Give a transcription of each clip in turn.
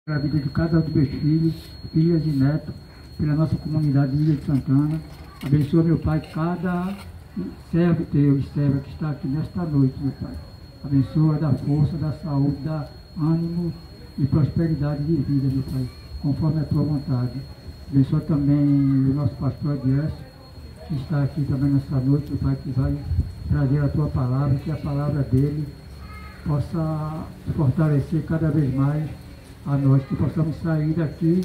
pela vida de cada um dos meus filhos, filhas e netos, pela nossa comunidade de Ilha de Santana. Abençoa, meu Pai, cada servo teu e serva que está aqui nesta noite, meu Pai. Abençoa, dá força, dá saúde, dá ânimo e prosperidade de vida, meu Pai, conforme a tua vontade. Abençoa também o nosso pastor Adiel, que está aqui também nessa noite, meu Pai, que vai trazer a tua palavra, que a palavra dele possa fortalecer cada vez mais a nós, que possamos sair daqui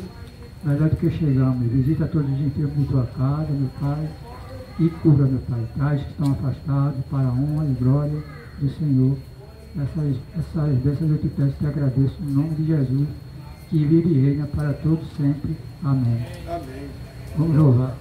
melhor do que chegamos. Visita todos os enfermos de tua casa, meu Pai, e cura, meu Pai. Traz que estão afastados para a honra e glória do Senhor. Essas bênçãos eu te peço e te agradeço em nome de Jesus, que vive e reina para todos sempre. Amém. Amém. Vamos louvar.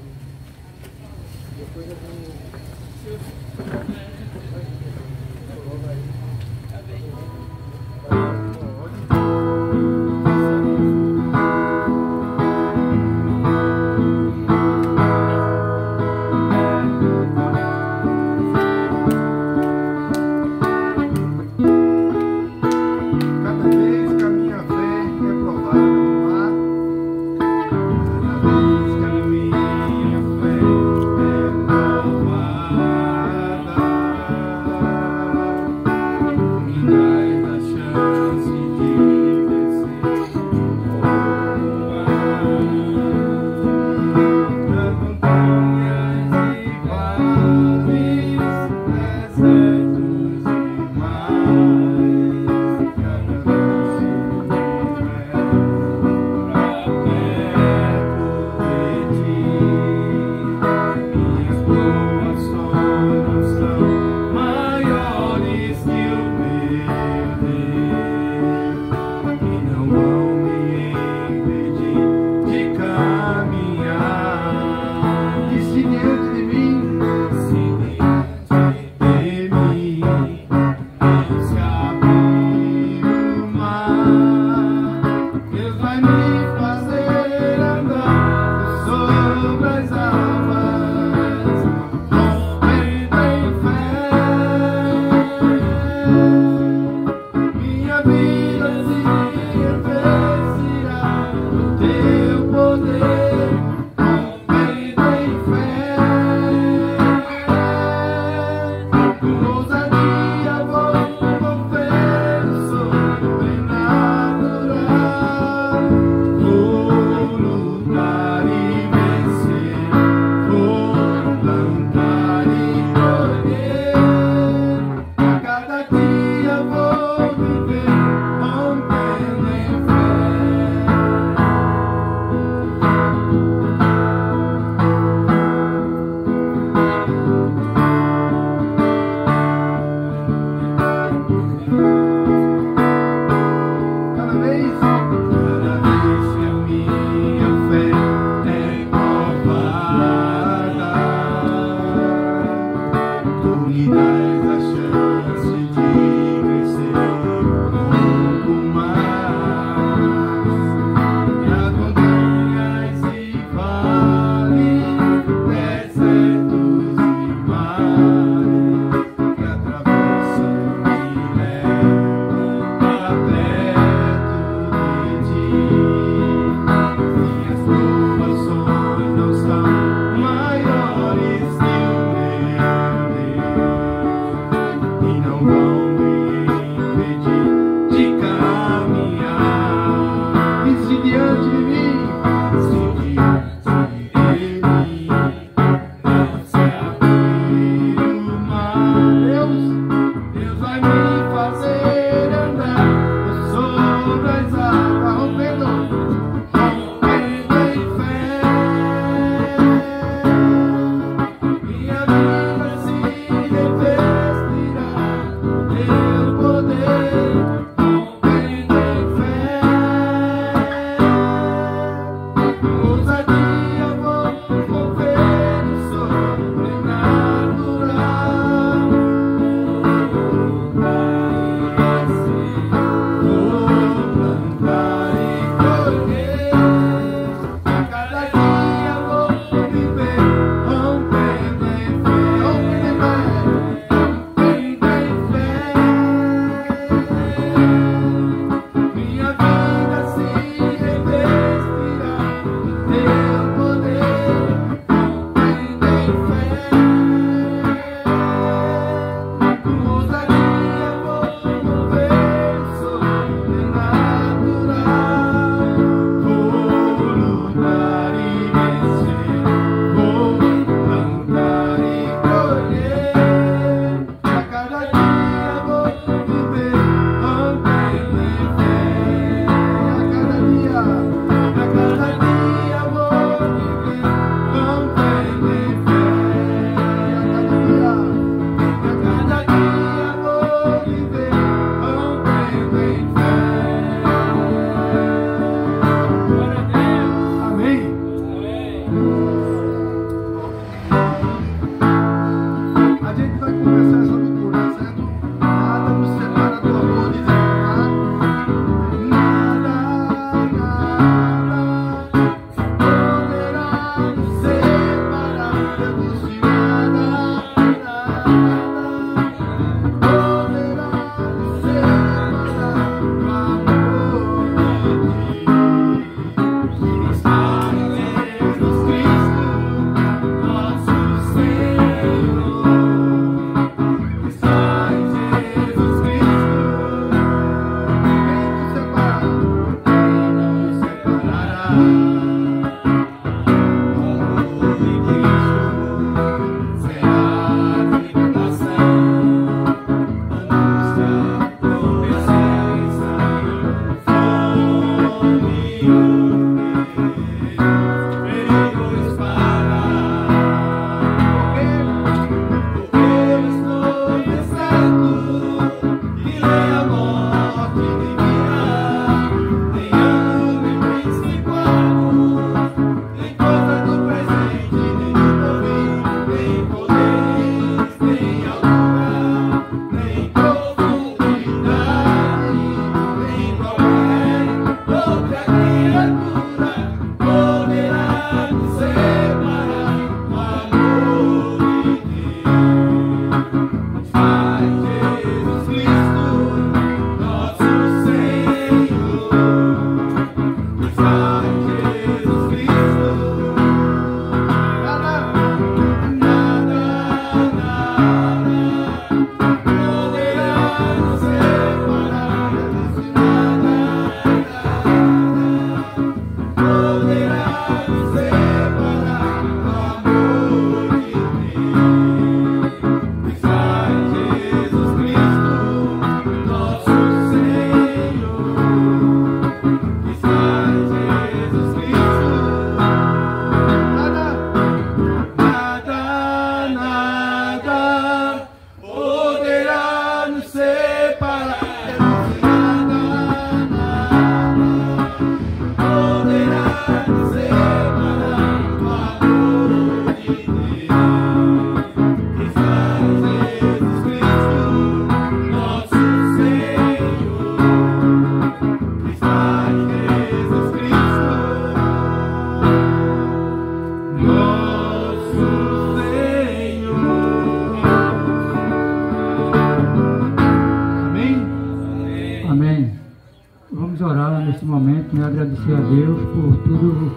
agradecer a Deus por tudo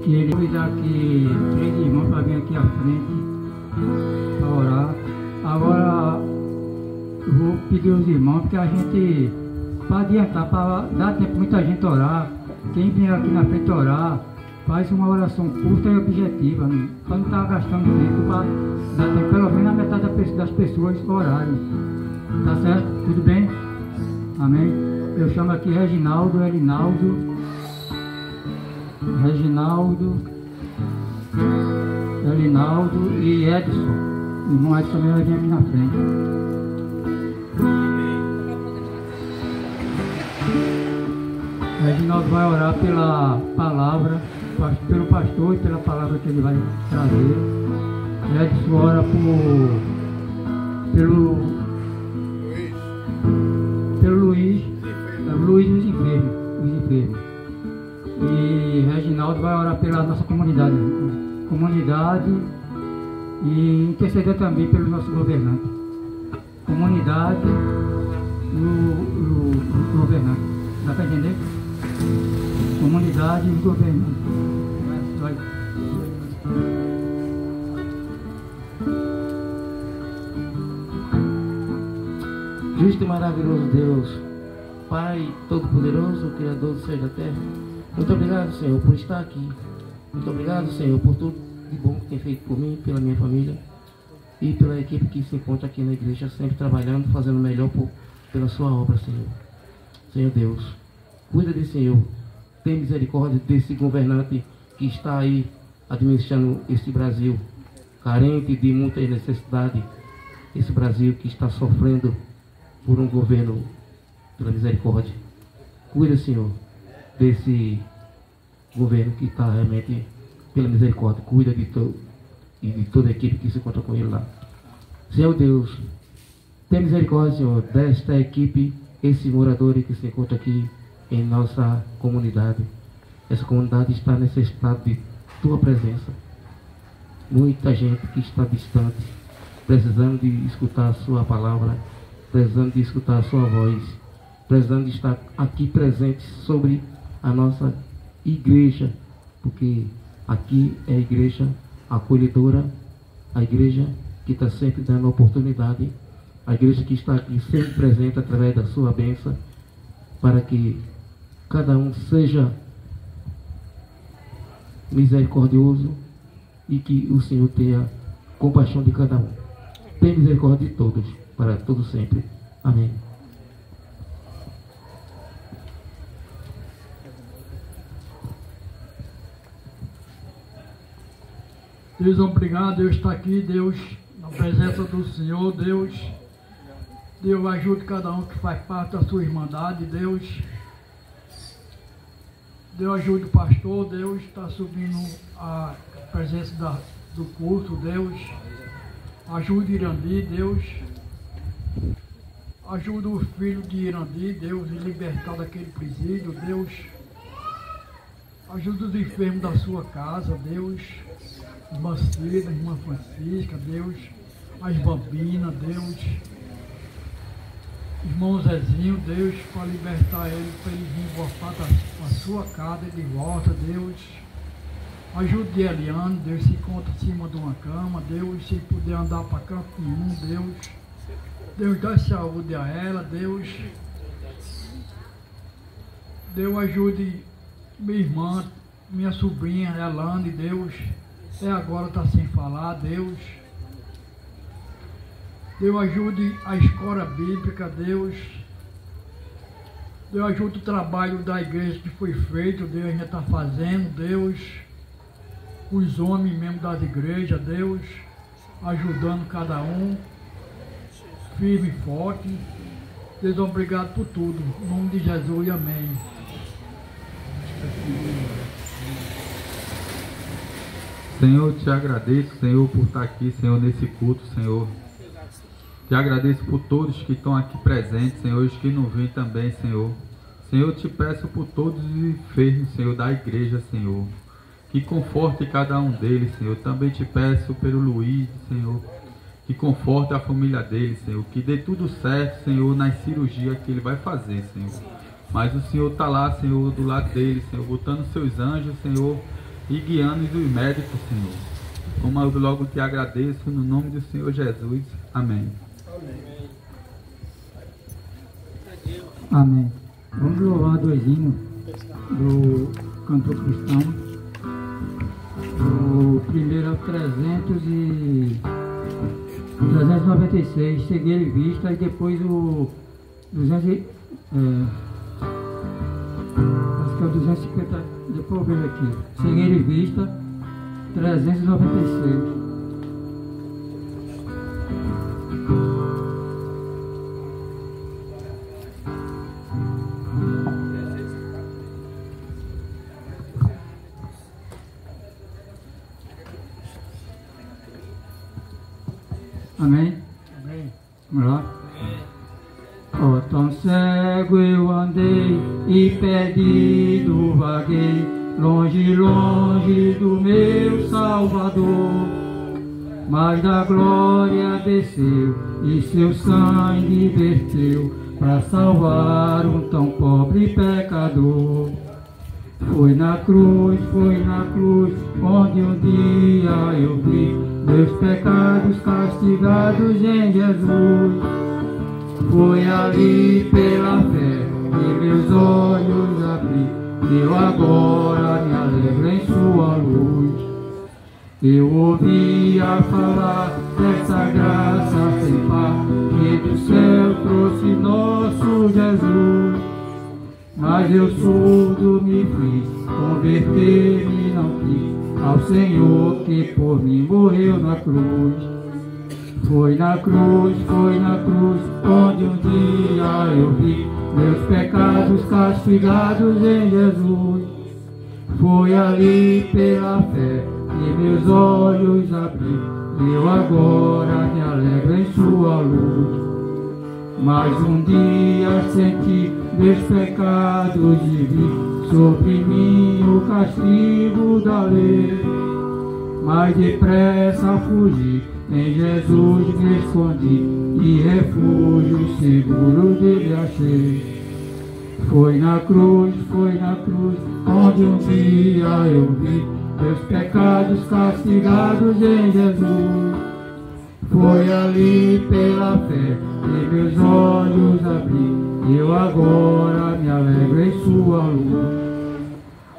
que Ele me dá aqui, 3 irmãos para vir aqui à frente para orar. Agora eu vou pedir aos irmãos, porque a gente, para adiantar, para dar tempo para muita gente orar, quem vier aqui na frente orar, faz uma oração curta e objetiva, para não estar gastando tempo, para dar tempo pelo menos a metade das pessoas orarem. Tá certo? Tudo bem? Amém? Eu chamo aqui Reginaldo e Edson. O irmão Edson também vai vir aqui na frente. Reginaldo vai orar pela palavra, pelo pastor e pela palavra que ele vai trazer. Edson ora pelo Luiz e os enfermos. E Reginaldo vai orar pela nossa comunidade e interceder também pelo nosso governante. Comunidade e o governante. Dá para entender? Comunidade e o governante. Justo e maravilhoso Deus, Pai Todo-Poderoso, Criador do céu e da terra, muito obrigado, Senhor, por estar aqui. Muito obrigado, Senhor, por tudo de bom que tem feito por mim, pela minha família e pela equipe que se encontra aqui na igreja, sempre trabalhando, fazendo o melhor pela sua obra, Senhor. Senhor Deus, cuida de Senhor, tem misericórdia desse governante que está aí administrando este Brasil, carente de muitas necessidades, esse Brasil que está sofrendo por um governo pela misericórdia. Cuida, Senhor, desse governo que está realmente pela misericórdia. Cuida de toda a equipe que se encontra com ele lá. Senhor Deus, tem misericórdia, Senhor, desta equipe, esses moradores que se encontram aqui em nossa comunidade. Essa comunidade está necessitada de tua presença. Muita gente que está distante, precisando de escutar a sua palavra, precisando de escutar a sua voz, precisando de estar aqui presente sobre a nossa igreja, porque aqui é a igreja acolhedora, a igreja que está sempre dando oportunidade, a igreja que está aqui sempre presente através da sua bênção, para que cada um seja misericordioso e que o Senhor tenha compaixão de cada um. Tenha misericórdia de todos, para todos sempre. Amém. Deus, obrigado, Deus está aqui, Deus, na presença do Senhor, Deus ajude cada um que faz parte da sua irmandade, Deus ajude o pastor, Deus está subindo a presença do culto, Deus ajude Irandi, Deus ajuda o filho de Irandi, Deus, e libertar daquele presídio, Deus ajuda os enfermos da sua casa, Deus, irmã Cida, irmã Francisca, Deus, as bambinas, Deus, irmão Zezinho, Deus, para libertar ele, para ele vir voltar para a sua casa de volta, Deus. Ajude Eliane, Deus, se encontra em cima de uma cama, Deus, se puder andar para canto nenhum, Deus dá saúde a ela, Deus ajude minha irmã, minha sobrinha, Elane, Deus, até agora está sem falar, Deus ajude a escola bíblica, Deus ajude o trabalho da igreja que foi feito, Deus ainda está fazendo, Deus, os homens mesmo das igrejas, Deus, ajudando cada um, firme e forte. Deus, obrigado por tudo, em nome de Jesus, amém. Senhor, te agradeço, Senhor, por estar aqui, Senhor, nesse culto, Senhor. Te agradeço por todos que estão aqui presentes, Senhor, os que não vêm também, Senhor. Senhor, te peço por todos os enfermos, Senhor, da igreja, Senhor, que conforte cada um deles, Senhor. Também te peço pelo Luiz, Senhor, que conforte a família dele, Senhor, que dê tudo certo, Senhor, nas cirurgias que ele vai fazer, Senhor. Mas o Senhor está lá, Senhor, do lado deles, Senhor, botando seus anjos, Senhor, e guiando os médicos, Senhor. Como eu logo te agradeço, no nome do Senhor Jesus. Amém. Amém. Vamos louvar dois hinos do cantor cristão. O primeiro é o 396, Cegueira e Vista, e depois o 200, acho que é o 250, depois eu vejo aqui. Cegueira e Vista, 396. Amém? Amém. Vamos lá? Ó, tão cego eu andei e perdido vaguei, longe, longe do meu Salvador. Mas da glória desceu e seu sangue verteu para salvar um tão pobre pecador. Foi na cruz, onde um dia eu vi meus pecados castigados em Jesus. Foi ali pela fé que meus olhos abri, eu agora me alegro em sua luz. Eu ouvia falar dessa graça sem par, que do céu trouxe nosso Jesus. Mas eu surdo me fiz, converter-me não quis ao Senhor que por mim morreu na cruz. Foi na cruz, onde um dia eu vi meus pecados castigados em Jesus. Foi ali pela fé que meus olhos abri, eu agora me alegro em sua luz. Mas um dia senti meus pecados e vi sobre mim o castigo da lei. Mas depressa fugi, em Jesus me escondi, e refúgio seguro dele achei. Foi na cruz, onde um dia eu vi meus pecados castigados em Jesus. Foi ali pela fé que meus olhos abri, eu agora me alegro em sua luz.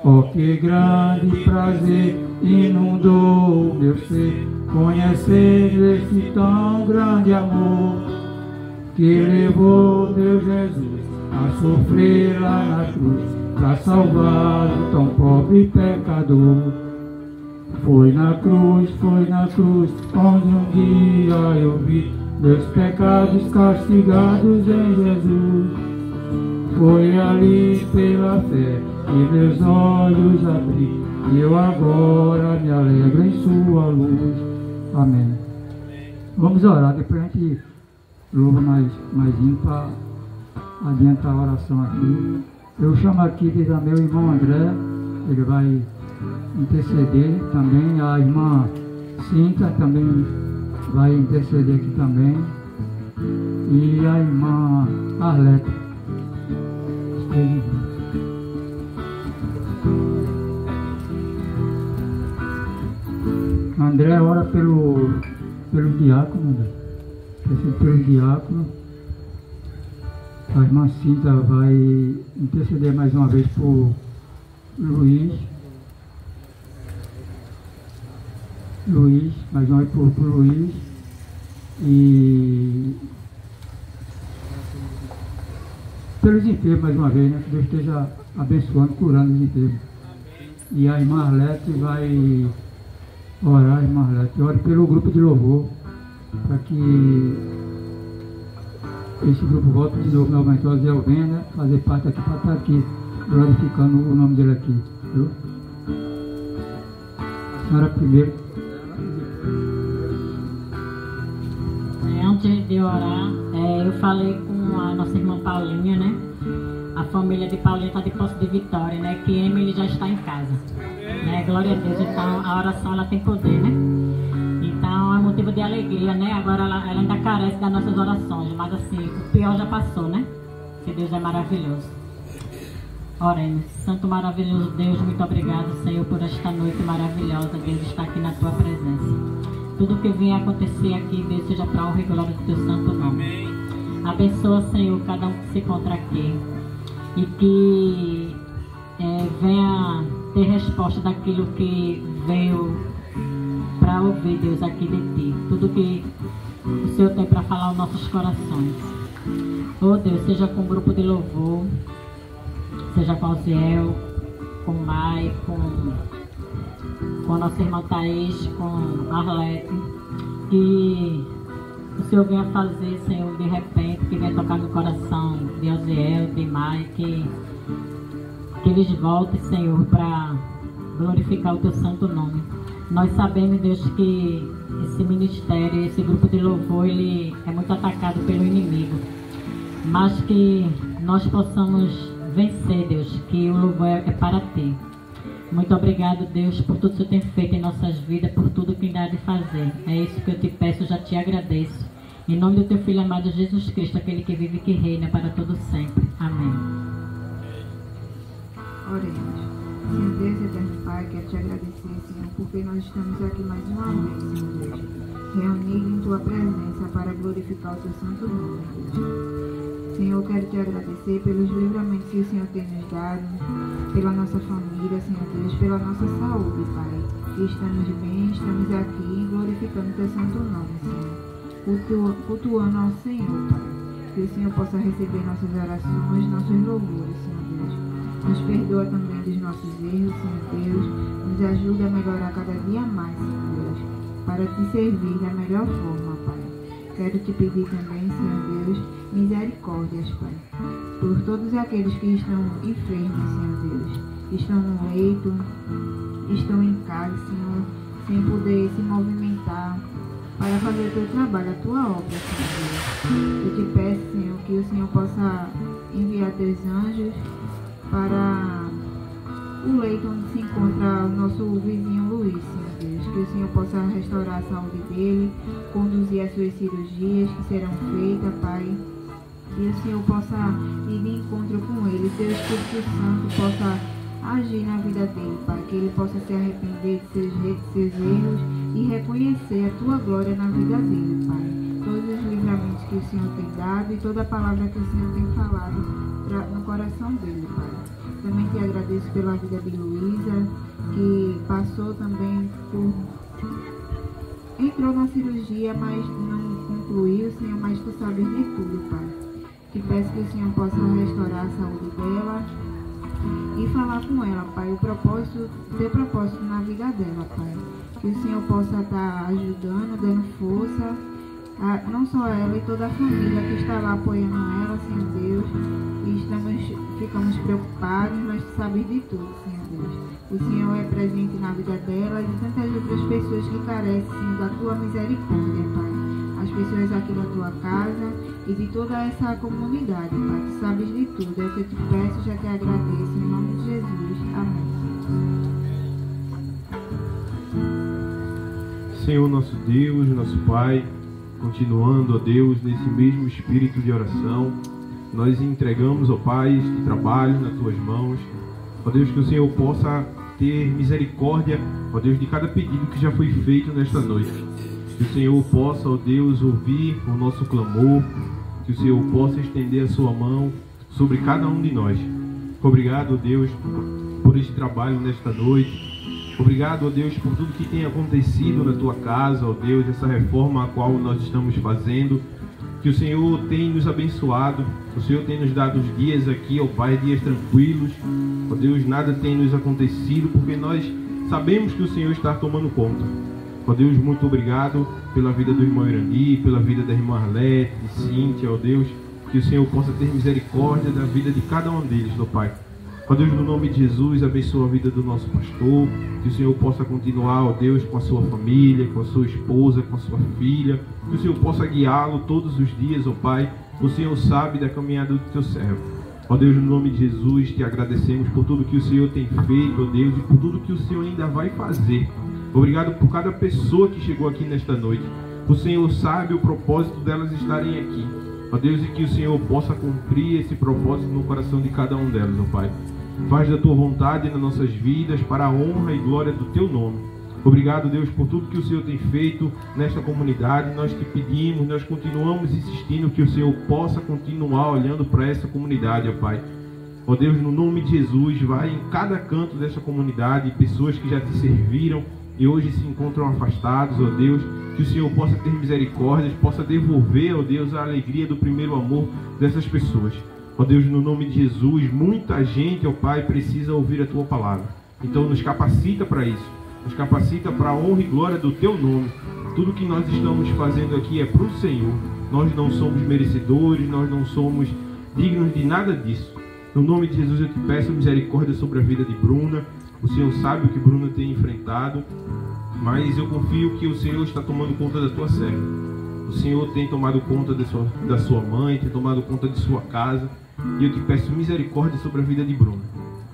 Oh, que grande prazer inundou o meu ser, conhecer esse tão grande amor, que levou meu Jesus a sofrer lá na cruz, para salvar o tão pobre pecador. Foi na cruz, onde um dia eu vi meus pecados castigados em Jesus. Foi ali pela fé que meus olhos abri, e eu agora me alegro em sua luz. Amém. Vamos orar, depois a gente louva mais para adiantar a oração aqui. Eu chamo aqui desde meu irmão André, ele vai interceder também. A irmã Cinta também vai interceder aqui também. E a irmã Arlete. André, ora pelo diácono, André. Pelo diácono. A irmã Cinta vai interceder mais uma vez por Luiz, mais uma vez por Luiz, e pelos enfermos mais uma vez, né? Que Deus esteja abençoando, curando os enfermos. E a irmã Arlete vai orar, irmã Arlete, ore pelo grupo de louvor, para que esse grupo volte de novo novamente, o Zé venha, né? Fazer parte aqui, para estar aqui, glorificando o nome dele aqui, viu? A senhora primeiro. Antes de orar, eu falei com a nossa irmã Paulinha, né? A família de Paulinha está de Poço de Vitória, né? Que Emily já está em casa, né? Glória a Deus. Então a oração ela tem poder, né? Então é motivo de alegria, né? Agora ela ainda carece das nossas orações, mas assim, o pior já passou, né? Que Deus é maravilhoso. Oremos. Santo maravilhoso Deus, muito obrigado, Senhor, por esta noite maravilhosa, Deus, estar aqui na Tua presença. Tudo que venha acontecer aqui, Deus, seja para a honra e glória do Teu santo nome. Amém. Abençoa, Senhor, cada um que se encontra aqui e que venha ter resposta daquilo que veio para ouvir, Deus, aqui de Ti. Tudo que o Senhor tem para falar aos nossos corações. Oh Deus, seja com o grupo de louvor, seja com o Ziel, com o Mai, com a nossa irmã Thaís, com a Arlete, que o Senhor venha fazer, Senhor, de repente, que venha tocar no coração de Oziel, de Mai, que eles voltem, Senhor, para glorificar o Teu santo nome. Nós sabemos, Deus, que esse ministério, esse grupo de louvor, ele é muito atacado pelo inimigo, mas que nós possamos vencer, Deus, que o louvor é para Ti. Muito obrigado, Deus, por tudo que o Senhor tem feito em nossas vidas, por tudo que ainda há de fazer. É isso que eu te peço, eu já te agradeço. Em nome do Teu Filho amado Jesus Cristo, aquele que vive e que reina para todo sempre. Amém. Oremos. Senhor Deus, eterno Pai, quero te agradecer, Senhor, porque nós estamos aqui mais uma vez, Senhor Deus, reunidos em Tua presença para glorificar o Teu santo nome, Deus. Senhor, eu quero te agradecer pelos livramentos que o Senhor tem nos dado, pela nossa família, Senhor Deus, pela nossa saúde, Pai. Que estamos bem, estamos aqui glorificando o Teu santo nome, Senhor. Cultuando ao Senhor, Pai. Que o Senhor possa receber nossas orações, nossos louvores, Senhor Deus. Nos perdoa também dos nossos erros, Senhor Deus. Nos ajuda a melhorar cada dia mais, Senhor Deus, para te servir da melhor forma, Pai. Quero te pedir também, Senhor Deus, misericórdias, Pai, por todos aqueles que estão enfermos, Senhor Deus, que estão no leito, estão em casa, Senhor, sem poder se movimentar para fazer o Teu trabalho, a Tua obra, Senhor Deus. Eu te peço, Senhor, que o Senhor possa enviar Teus anjos para o leito onde se encontra o nosso vizinho Luiz, Senhor Deus, que o Senhor possa restaurar a saúde dele, conduzir as suas cirurgias que serão feitas, Pai, e o Senhor possa ir de encontro com ele, Teu Espírito Santo possa agir na vida dele, Pai, que ele possa se arrepender de seus erros e reconhecer a Tua glória na vida dele, Pai. Todos os livramentos que o Senhor tem dado e toda a palavra que o Senhor tem falado no coração dele, Pai. Também te agradeço pela vida de Luísa, que passou também entrou na cirurgia, mas não concluiu, Senhor, mas Tu sabes de tudo, Pai. Te peço que o Senhor possa restaurar a saúde dela e falar com ela, Pai, o Teu propósito na vida dela, Pai. Que o Senhor possa estar ajudando, dando força, não só ela e toda a família que está lá apoiando ela, Senhor Deus, e ficamos preocupados, mas Tu sabes de tudo, Senhor Deus. O Senhor é presente na vida dela e de tantas outras pessoas que carecem, Senhor, da Tua misericórdia, Pai. As pessoas aqui da Tua casa e de toda essa comunidade, Pai. Tu sabes de tudo, é o que eu te peço e já te agradeço, em nome de Jesus. Amém. Senhor nosso Deus, nosso Pai, continuando, ó Deus, nesse mesmo espírito de oração, nós entregamos, ó Pai, este trabalho nas Tuas mãos. Ó Deus, que o Senhor possa ter misericórdia, ó Deus, de cada pedido que já foi feito nesta noite. Que o Senhor possa, ó Deus, ouvir o nosso clamor, que o Senhor possa estender a Sua mão sobre cada um de nós. Obrigado, ó Deus, por este trabalho nesta noite. Obrigado, ó Deus, por tudo que tem acontecido na Tua casa, ó Deus, essa reforma a qual nós estamos fazendo. Que o Senhor tem nos abençoado, o Senhor tem nos dado os dias aqui, ó Pai, dias tranquilos. Ó Deus, nada tem nos acontecido, porque nós sabemos que o Senhor está tomando conta. Ó Deus, muito obrigado pela vida do irmão Irani, pela vida da irmã Arlete, de Cíntia, ó Deus, que o Senhor possa ter misericórdia da vida de cada um deles, ó Pai. Ó Deus, no nome de Jesus, abençoa a vida do nosso pastor, que o Senhor possa continuar, ó Deus, com a sua família, com a sua esposa, com a sua filha, que o Senhor possa guiá-lo todos os dias, ó Pai. O Senhor sabe da caminhada do Teu servo. Ó Deus, no nome de Jesus, te agradecemos por tudo que o Senhor tem feito, ó Deus, e por tudo que o Senhor ainda vai fazer. Obrigado por cada pessoa que chegou aqui nesta noite. O Senhor sabe o propósito delas estarem aqui. Ó Deus, e que o Senhor possa cumprir esse propósito no coração de cada um delas, ó Pai. Faz da tua vontade nas nossas vidas, para a honra e glória do teu nome. Obrigado, Deus, por tudo que o Senhor tem feito nesta comunidade. Nós te pedimos, nós continuamos insistindo que o Senhor possa continuar olhando para essa comunidade, ó Pai. Ó Deus, no nome de Jesus, vai em cada canto dessa comunidade, pessoas que já te serviram e hoje se encontram afastados, ó Deus, que o Senhor possa ter misericórdia, possa devolver, ó Deus, a alegria do primeiro amor dessas pessoas. Ó Deus, no nome de Jesus, muita gente, ó Pai, precisa ouvir a tua palavra. Então nos capacita para isso, nos capacita para a honra e glória do teu nome. Tudo que nós estamos fazendo aqui é para o Senhor. Nós não somos merecedores, nós não somos dignos de nada disso. No nome de Jesus eu te peço misericórdia sobre a vida de Bruna. O Senhor sabe o que Bruna tem enfrentado, mas eu confio que o Senhor está tomando conta da tua serva. O Senhor tem tomado conta da sua mãe, tem tomado conta de sua casa, e eu te peço misericórdia sobre a vida de Bruna.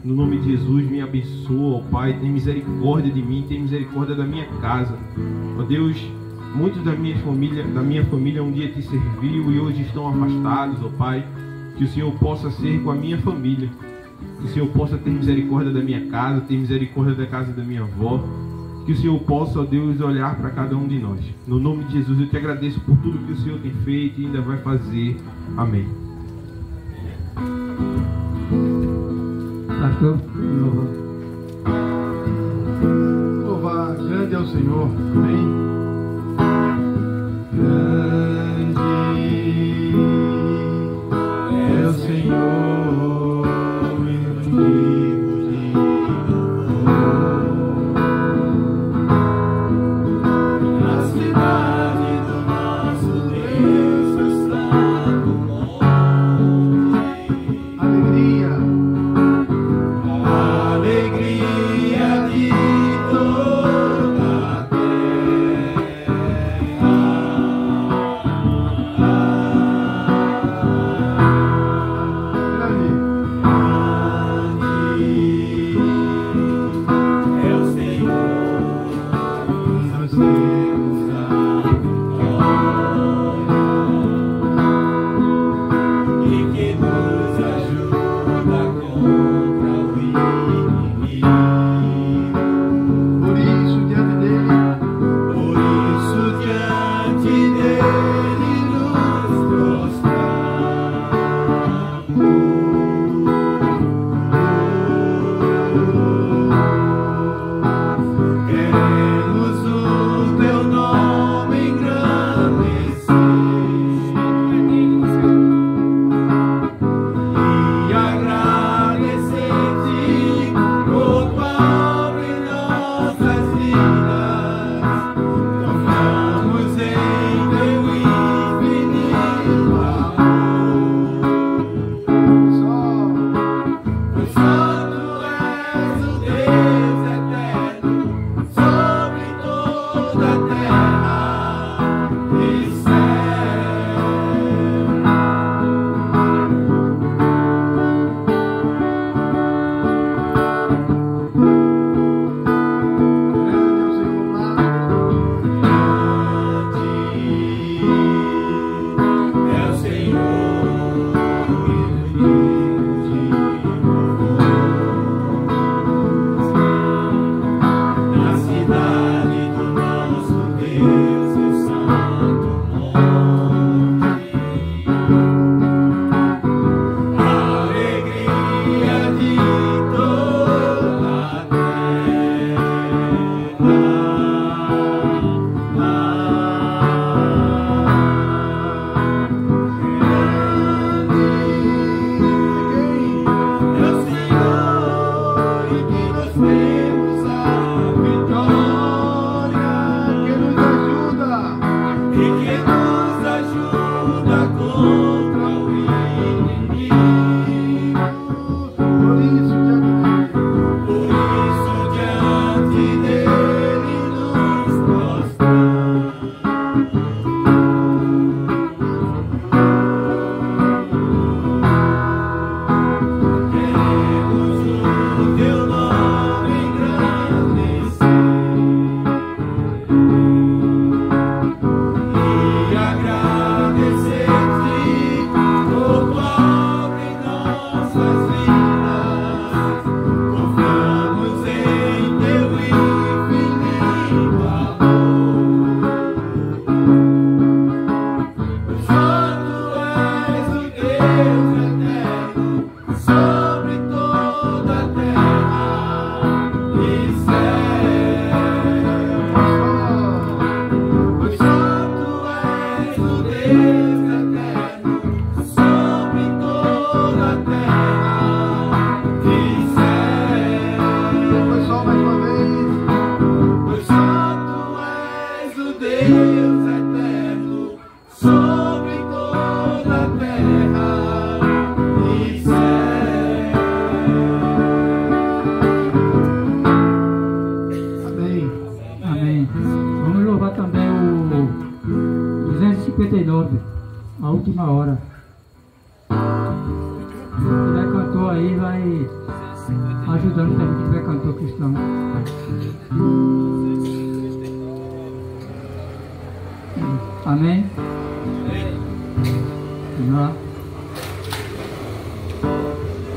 No nome de Jesus, me abençoa, ó Pai, tem misericórdia de mim, tem misericórdia da minha casa. Ó Deus, muitos da minha família um dia te serviu e hoje estão afastados, ó Pai. Que o Senhor possa ser com a minha família, que o Senhor possa ter misericórdia da minha casa, ter misericórdia da casa da minha avó, que o Senhor possa, ó Deus, olhar para cada um de nós. No nome de Jesus eu te agradeço por tudo que o Senhor tem feito e ainda vai fazer. Amém. Pastor, louvar, grande é o Senhor. Amém. Grande é o Senhor, na cidade do nosso Deus está no monte. Alegria, alegria de toda a Teu nome última hora. Se tiver cantor aí, vai ajudando também que tiver cantor cristão. Amém? Vamos lá.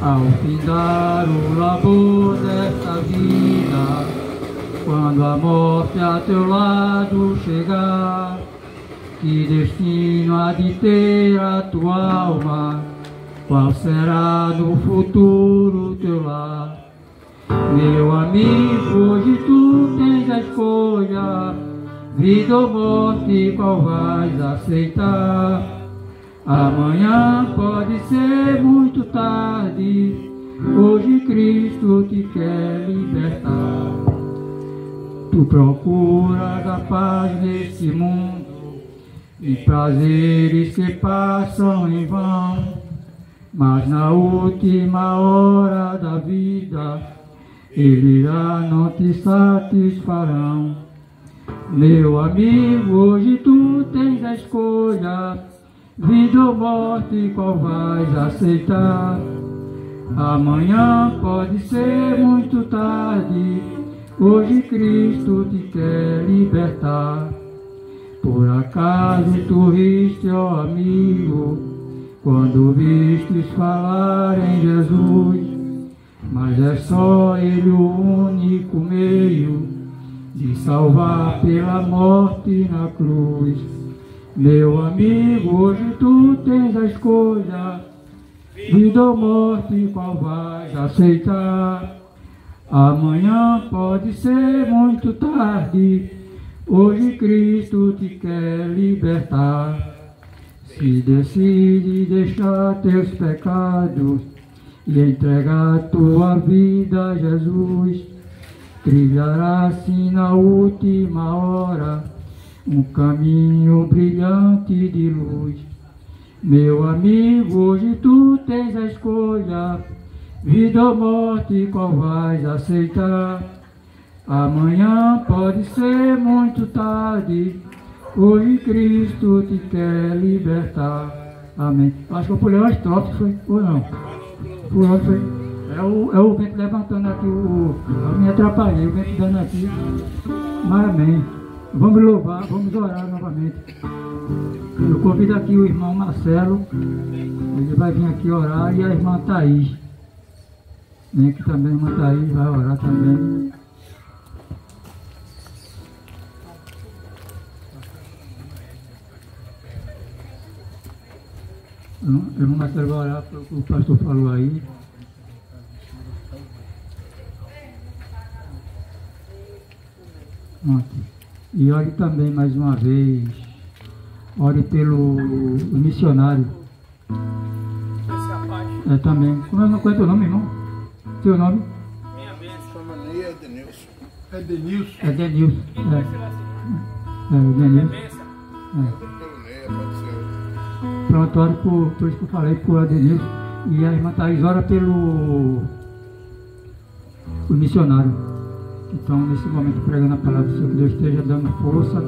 Ao findar o labor desta vida, quando a morte a teu lado chegar, que destino há de ter a tua alma? Qual será no futuro teu lar? Meu amigo, hoje tu tens a escolha, vida ou morte, qual vais aceitar? Amanhã pode ser muito tarde, hoje Cristo te quer libertar. Tu procuras a paz neste mundo e prazeres que passam em vão, mas na última hora da vida eles já não te satisfarão. Meu amigo, hoje tu tens a escolha, vida ou morte, qual vais aceitar? Amanhã pode ser muito tarde, hoje Cristo te quer libertar. Por acaso tu riste, ó amigo, quando vistes falar em Jesus, mas é só Ele o único meio de salvar pela morte na cruz. Meu amigo, hoje tu tens a escolha, vida ou morte, qual vais aceitar? Amanhã pode ser muito tarde, hoje Cristo te quer libertar. Se decide deixar teus pecados e entregar tua vida a Jesus, trilhará assim na última hora um caminho brilhante de luz. Meu amigo, hoje tu tens a escolha, vida ou morte, qual vais aceitar? Amanhã pode ser muito tarde, hoje Cristo te quer libertar. Amém. Acho que eu pulei uma estrofe, foi? Ou não? Pulou, foi? É o vento levantando aqui, eu me atrapalhei, o vento dando aqui. Mas amém. Vamos louvar, vamos orar novamente. Eu convido aqui o irmão Marcelo, ele vai vir aqui orar, e a irmã Thaís. Vem aqui também, a irmã Thaís vai orar também. O irmão Marcelo vai orar pelo que o pastor falou aí. Pronto. E ore também mais uma vez, ore pelo missionário. É também. Como eu não conheço o nome, irmão? Seu nome? Minha bênção. Chama-me Edenilson. Edenilson. Edenilson. Edenilson. Pronto, ore por isso que eu falei, por Edenilson. E a irmã Thaís ora pelo missionário. Então, nesse momento, pregando a palavra do Senhor, que Deus esteja dando força,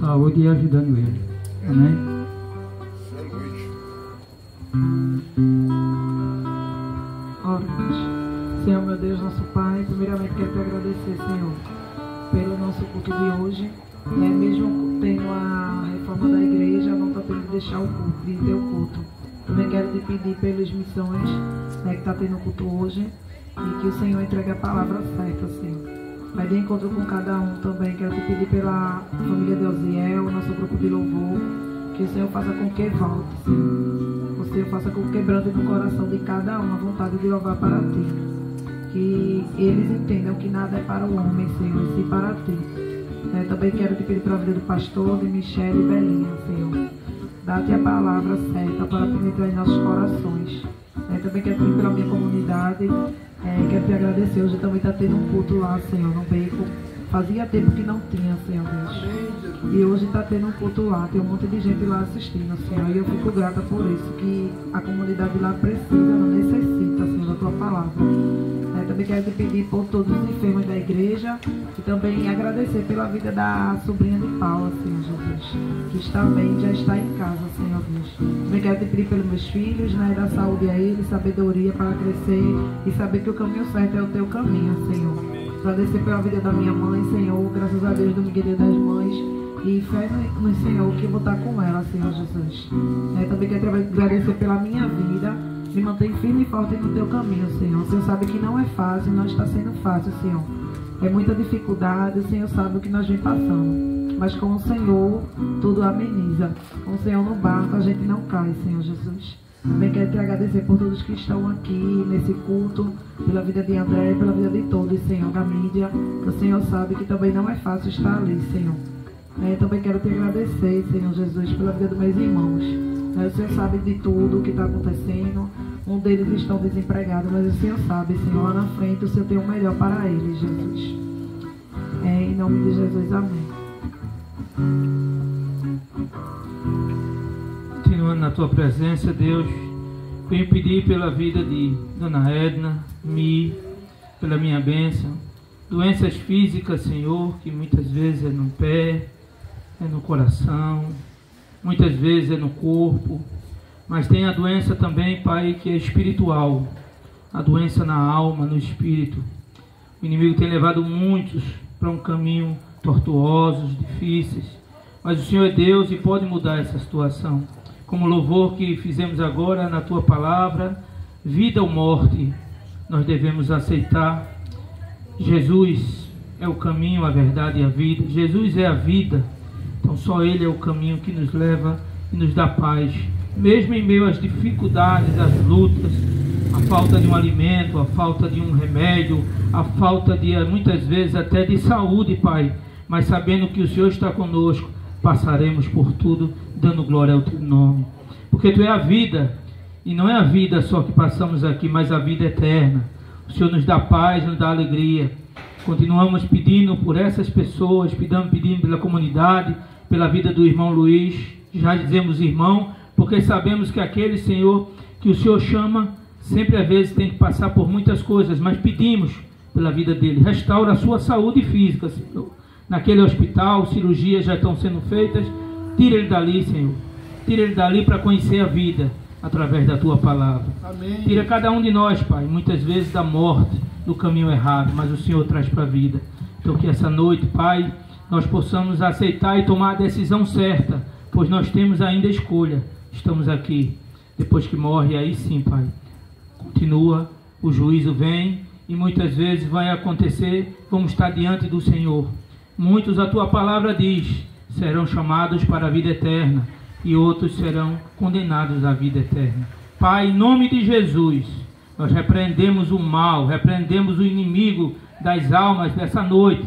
saúde e ajudando ele. Amém? Oremos. Senhor, meu Deus, nosso Pai, primeiramente quero te agradecer, Senhor, pelo nosso culto de hoje. Mesmo tendo a reforma da igreja, não está tendo que deixar o culto, de ter o culto. Também quero te pedir pelas missões que está tendo o culto hoje, e que o Senhor entregue a palavra certa, Senhor. Vai de encontro com cada um também. Quero te pedir pela família de Osiel, nosso grupo de louvor, que o Senhor faça com que volte, Senhor. O Senhor faça com que quebrante no coração de cada um a vontade de louvar para ti. Que eles entendam que nada é para o homem, Senhor, e sim para ti. Também quero te pedir pela vida do pastor, de Michele e Belinha, Senhor. Dá-te a palavra certa para penetrar em nossos corações. Também quero te pedir pela minha comunidade. Quero te agradecer. Hoje também está tendo um culto lá, Senhor, no Beco. Fazia tempo que não tinha, Senhor Deus. E hoje está tendo um culto lá. Tem um monte de gente lá assistindo, Senhor. E eu fico grata por isso, que a comunidade lá precisa, não necessita, Senhor, da tua palavra. Também também quero te pedir por todos os enfermos da igreja e também agradecer pela vida da sobrinha de Paula, Senhor Jesus, que está bem, já está em casa, Senhor Deus. Também quero te pedir pelos meus filhos, né, dar saúde a eles, sabedoria para crescer e saber que o caminho certo é o teu caminho, Senhor. Agradecer pela vida da minha mãe, Senhor, graças a Deus, domingo Dia das Mães, e fé no Senhor que eu vou estar com ela, Senhor Jesus. Também quero agradecer pela minha vida, me mantém firme e forte no teu caminho, Senhor. O Senhor sabe que não é fácil, não está sendo fácil, Senhor. É muita dificuldade, o Senhor sabe o que nós vem passando. Mas com o Senhor, tudo ameniza. Com o Senhor no barco, a gente não cai, Senhor Jesus. Também quero te agradecer por todos que estão aqui nesse culto, pela vida de André, pela vida de todos, Senhor, da mídia. O Senhor sabe que também não é fácil estar ali, Senhor. Também quero te agradecer, Senhor Jesus, pela vida dos meus irmãos. O Senhor sabe de tudo o que está acontecendo. Um deles estão desempregados, mas o Senhor sabe, Senhor, lá na frente o Senhor tem o melhor para eles, Jesus. Em nome de Jesus, amém. Continuando na tua presença, Deus, venho pedir pela vida de Dona Edna, pela minha bênção. Doenças físicas, Senhor, que muitas vezes é no pé, é no coração, muitas vezes é no corpo, mas tem a doença também, Pai, que é espiritual, a doença na alma, no espírito. O inimigo tem levado muitos para um caminho tortuosos, difíceis, mas o Senhor é Deus e pode mudar essa situação. Como o louvor que fizemos agora na tua palavra, vida ou morte, nós devemos aceitar. Jesus é o caminho, a verdade e a vida. Jesus é a vida. Então só Ele é o caminho que nos leva e nos dá paz. Mesmo em meio às dificuldades, às lutas, a falta de um alimento, a falta de um remédio, a falta de, muitas vezes, até de saúde, Pai. Mas sabendo que o Senhor está conosco, passaremos por tudo, dando glória ao Teu nome. Porque Tu é a vida, e não é a vida só que passamos aqui, mas a vida eterna. O Senhor nos dá paz, nos dá alegria. Continuamos pedindo por essas pessoas, pedindo pela comunidade, pela vida do irmão Luiz. Já dizemos irmão, porque sabemos que aquele Senhor que o Senhor chama, sempre às vezes tem que passar por muitas coisas, mas pedimos pela vida dele. Restaura a sua saúde física, Senhor. Naquele hospital, cirurgias já estão sendo feitas. Tira ele dali, Senhor. Tira ele dali para conhecer a vida através da Tua palavra. Amém. Tira cada um de nós, Pai, muitas vezes da morte, do caminho errado, mas o Senhor traz para a vida. Então que essa noite, Pai, nós possamos aceitar e tomar a decisão certa, pois nós temos ainda a escolha. Estamos aqui, depois que morre, aí sim, Pai, continua, o juízo vem e muitas vezes vai acontecer, vamos estar diante do Senhor. Muitos, a Tua palavra diz, serão chamados para a vida eterna e outros serão condenados à vida eterna. Pai, em nome de Jesus, nós repreendemos o mal, repreendemos o inimigo das almas dessa noite.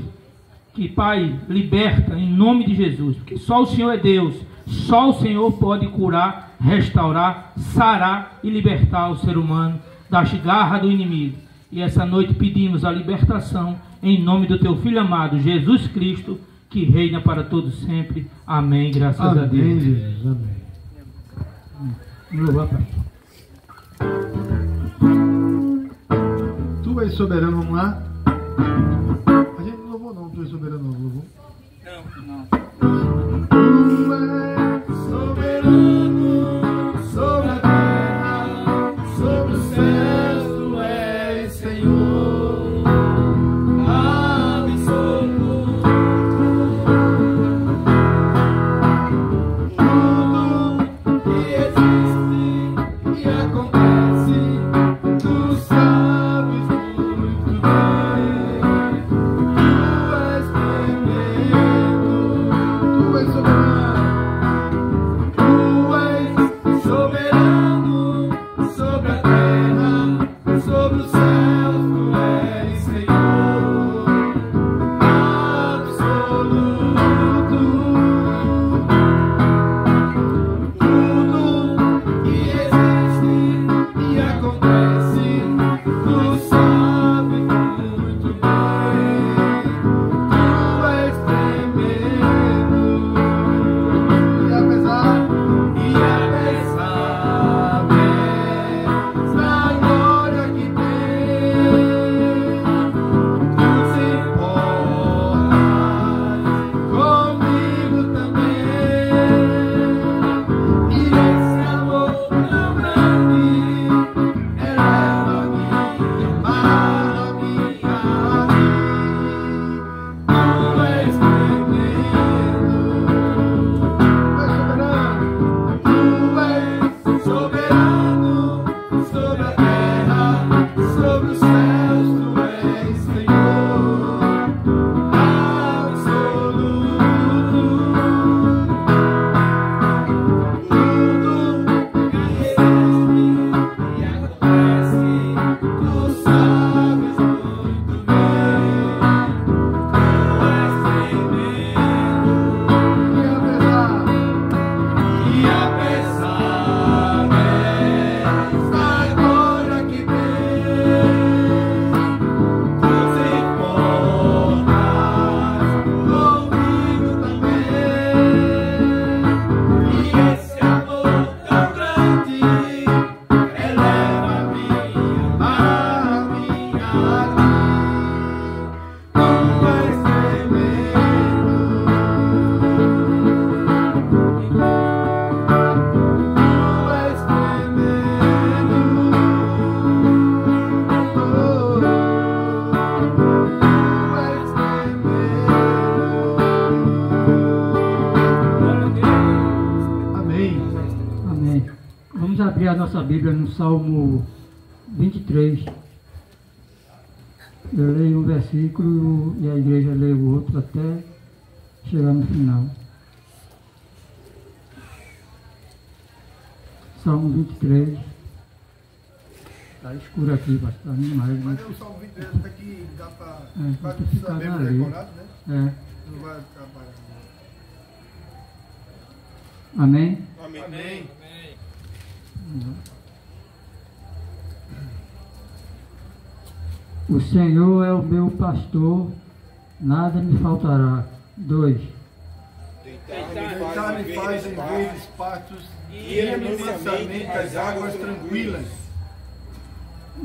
Que, Pai, liberta em nome de Jesus, porque só o Senhor é Deus, só o Senhor pode curar, restaurar, sarar e libertar o ser humano das garras do inimigo. E essa noite pedimos a libertação em nome do Teu Filho amado, Jesus Cristo, que reina para todos sempre. Amém. Graças a Deus. Jesus. Amém. Louvar, Pai. Tu és soberano, vamos lá? A gente não louvou não, Tu és soberano, não louvou? Não. Tu és soberano sobre a terra, sobre o céu, Tu és Senhor, absoluto. Tudo que existe e acontece, Tu sabes muito bem. Tu és tremendo, Tu és soberano, Tu Vamos abrir a nossa Bíblia no Salmo 23. Eu leio um versículo e a igreja lê o outro até chegar no final. Salmo 23. Está escuro aqui, bastante mais. Mas é o Salmo 23 até que dá para quase saber ali. decorado, né? É. Não vai atrapalhar. Amém? Amém. O Senhor é o meu pastor, nada me faltará. 2. Deitar-me faz em verdes pastos, guia-me mansamente às águas tranquilas.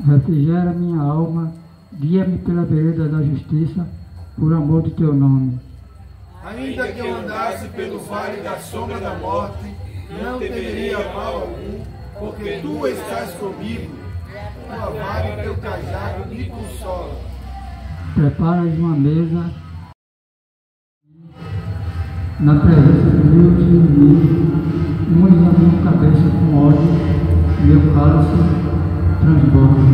Refrigera minha alma, guia-me pela vereda da justiça, por amor do teu nome. Ainda que eu andasse pelo vale da sombra da morte, não temeria mal algum, porque tu estás comigo, tua vara e teu cajado me consolam. Preparas uma mesa na presença do meu inimigo, unge a minha cabeça com óleo, meu cálice transborda.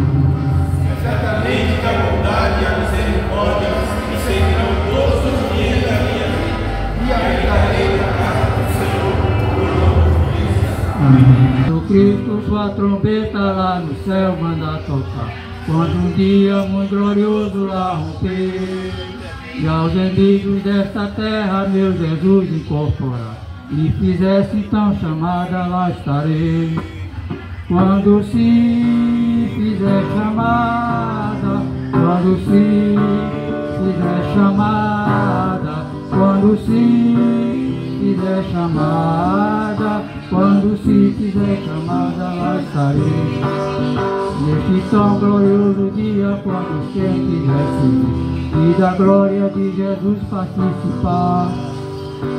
Certamente que a bondade e a misericórdia me seguirão todos os dias da minha vida, e habitarei na casa do Senhor por longos dias. Amém. O Cristo sua trombeta lá no céu manda tocar, quando um dia muito glorioso lá romper, e aos inimigos desta terra meu Jesus incorporar, e fizesse então chamada, lá estarei. Quando se fizer chamada, quando se fizer chamada, quando se fizer chamada, quando se fizer chamada, lá estarei. Neste tão glorioso dia, quando sempre receber e da glória de Jesus participar,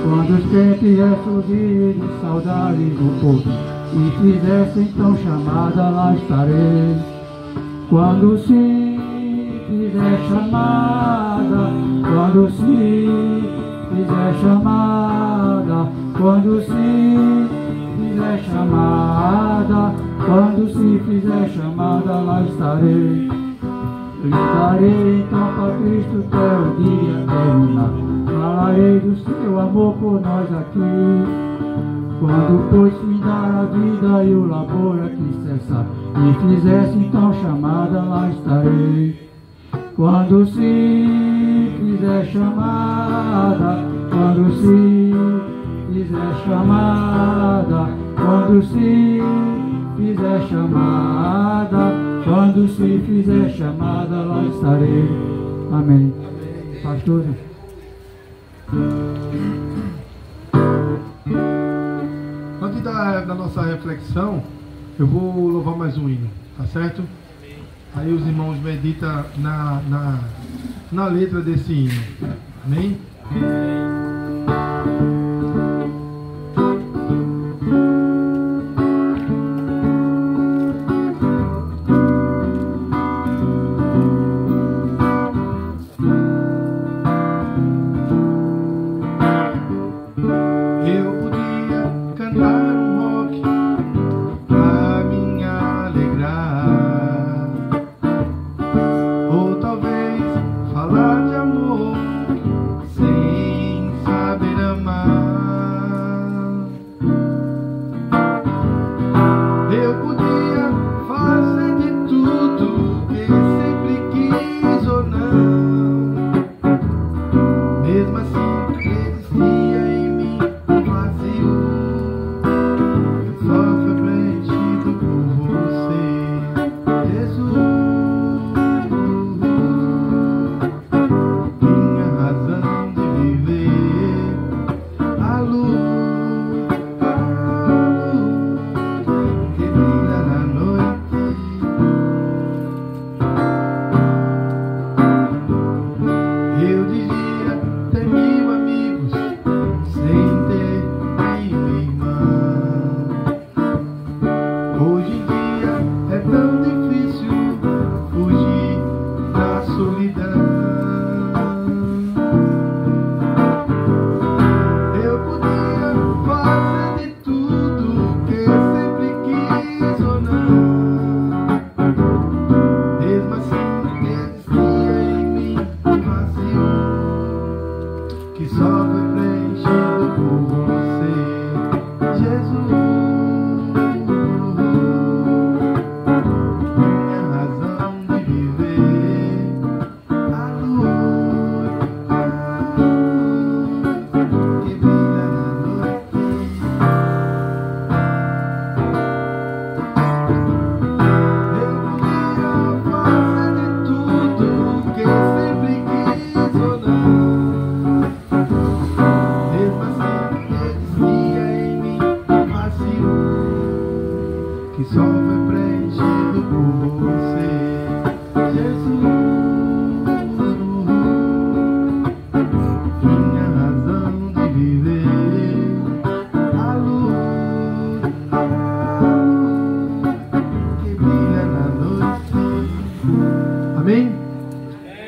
quando os crentes ressurgirem de saudade do povo e fizesse então chamada, lá estarei. Quando se fizer chamada, quando se fizer chamada, quando se fizer chamada, quando se fizer chamada, lá estarei. Gritarei então para Cristo até o dia terminar, falarei do seu amor por nós aqui. Quando pois me dar a vida e o labor aqui cessar, e fizesse então chamada, lá estarei. Quando se fizer chamada, quando se fizer chamada, quando se fizer chamada, quando se fizer chamada, lá estarei. Amém. Pastor. Antes da nossa reflexão, eu vou louvar mais um hino, tá certo? Aí os irmãos meditam na letra desse hino. Amém? Ou talvez falar de amor sem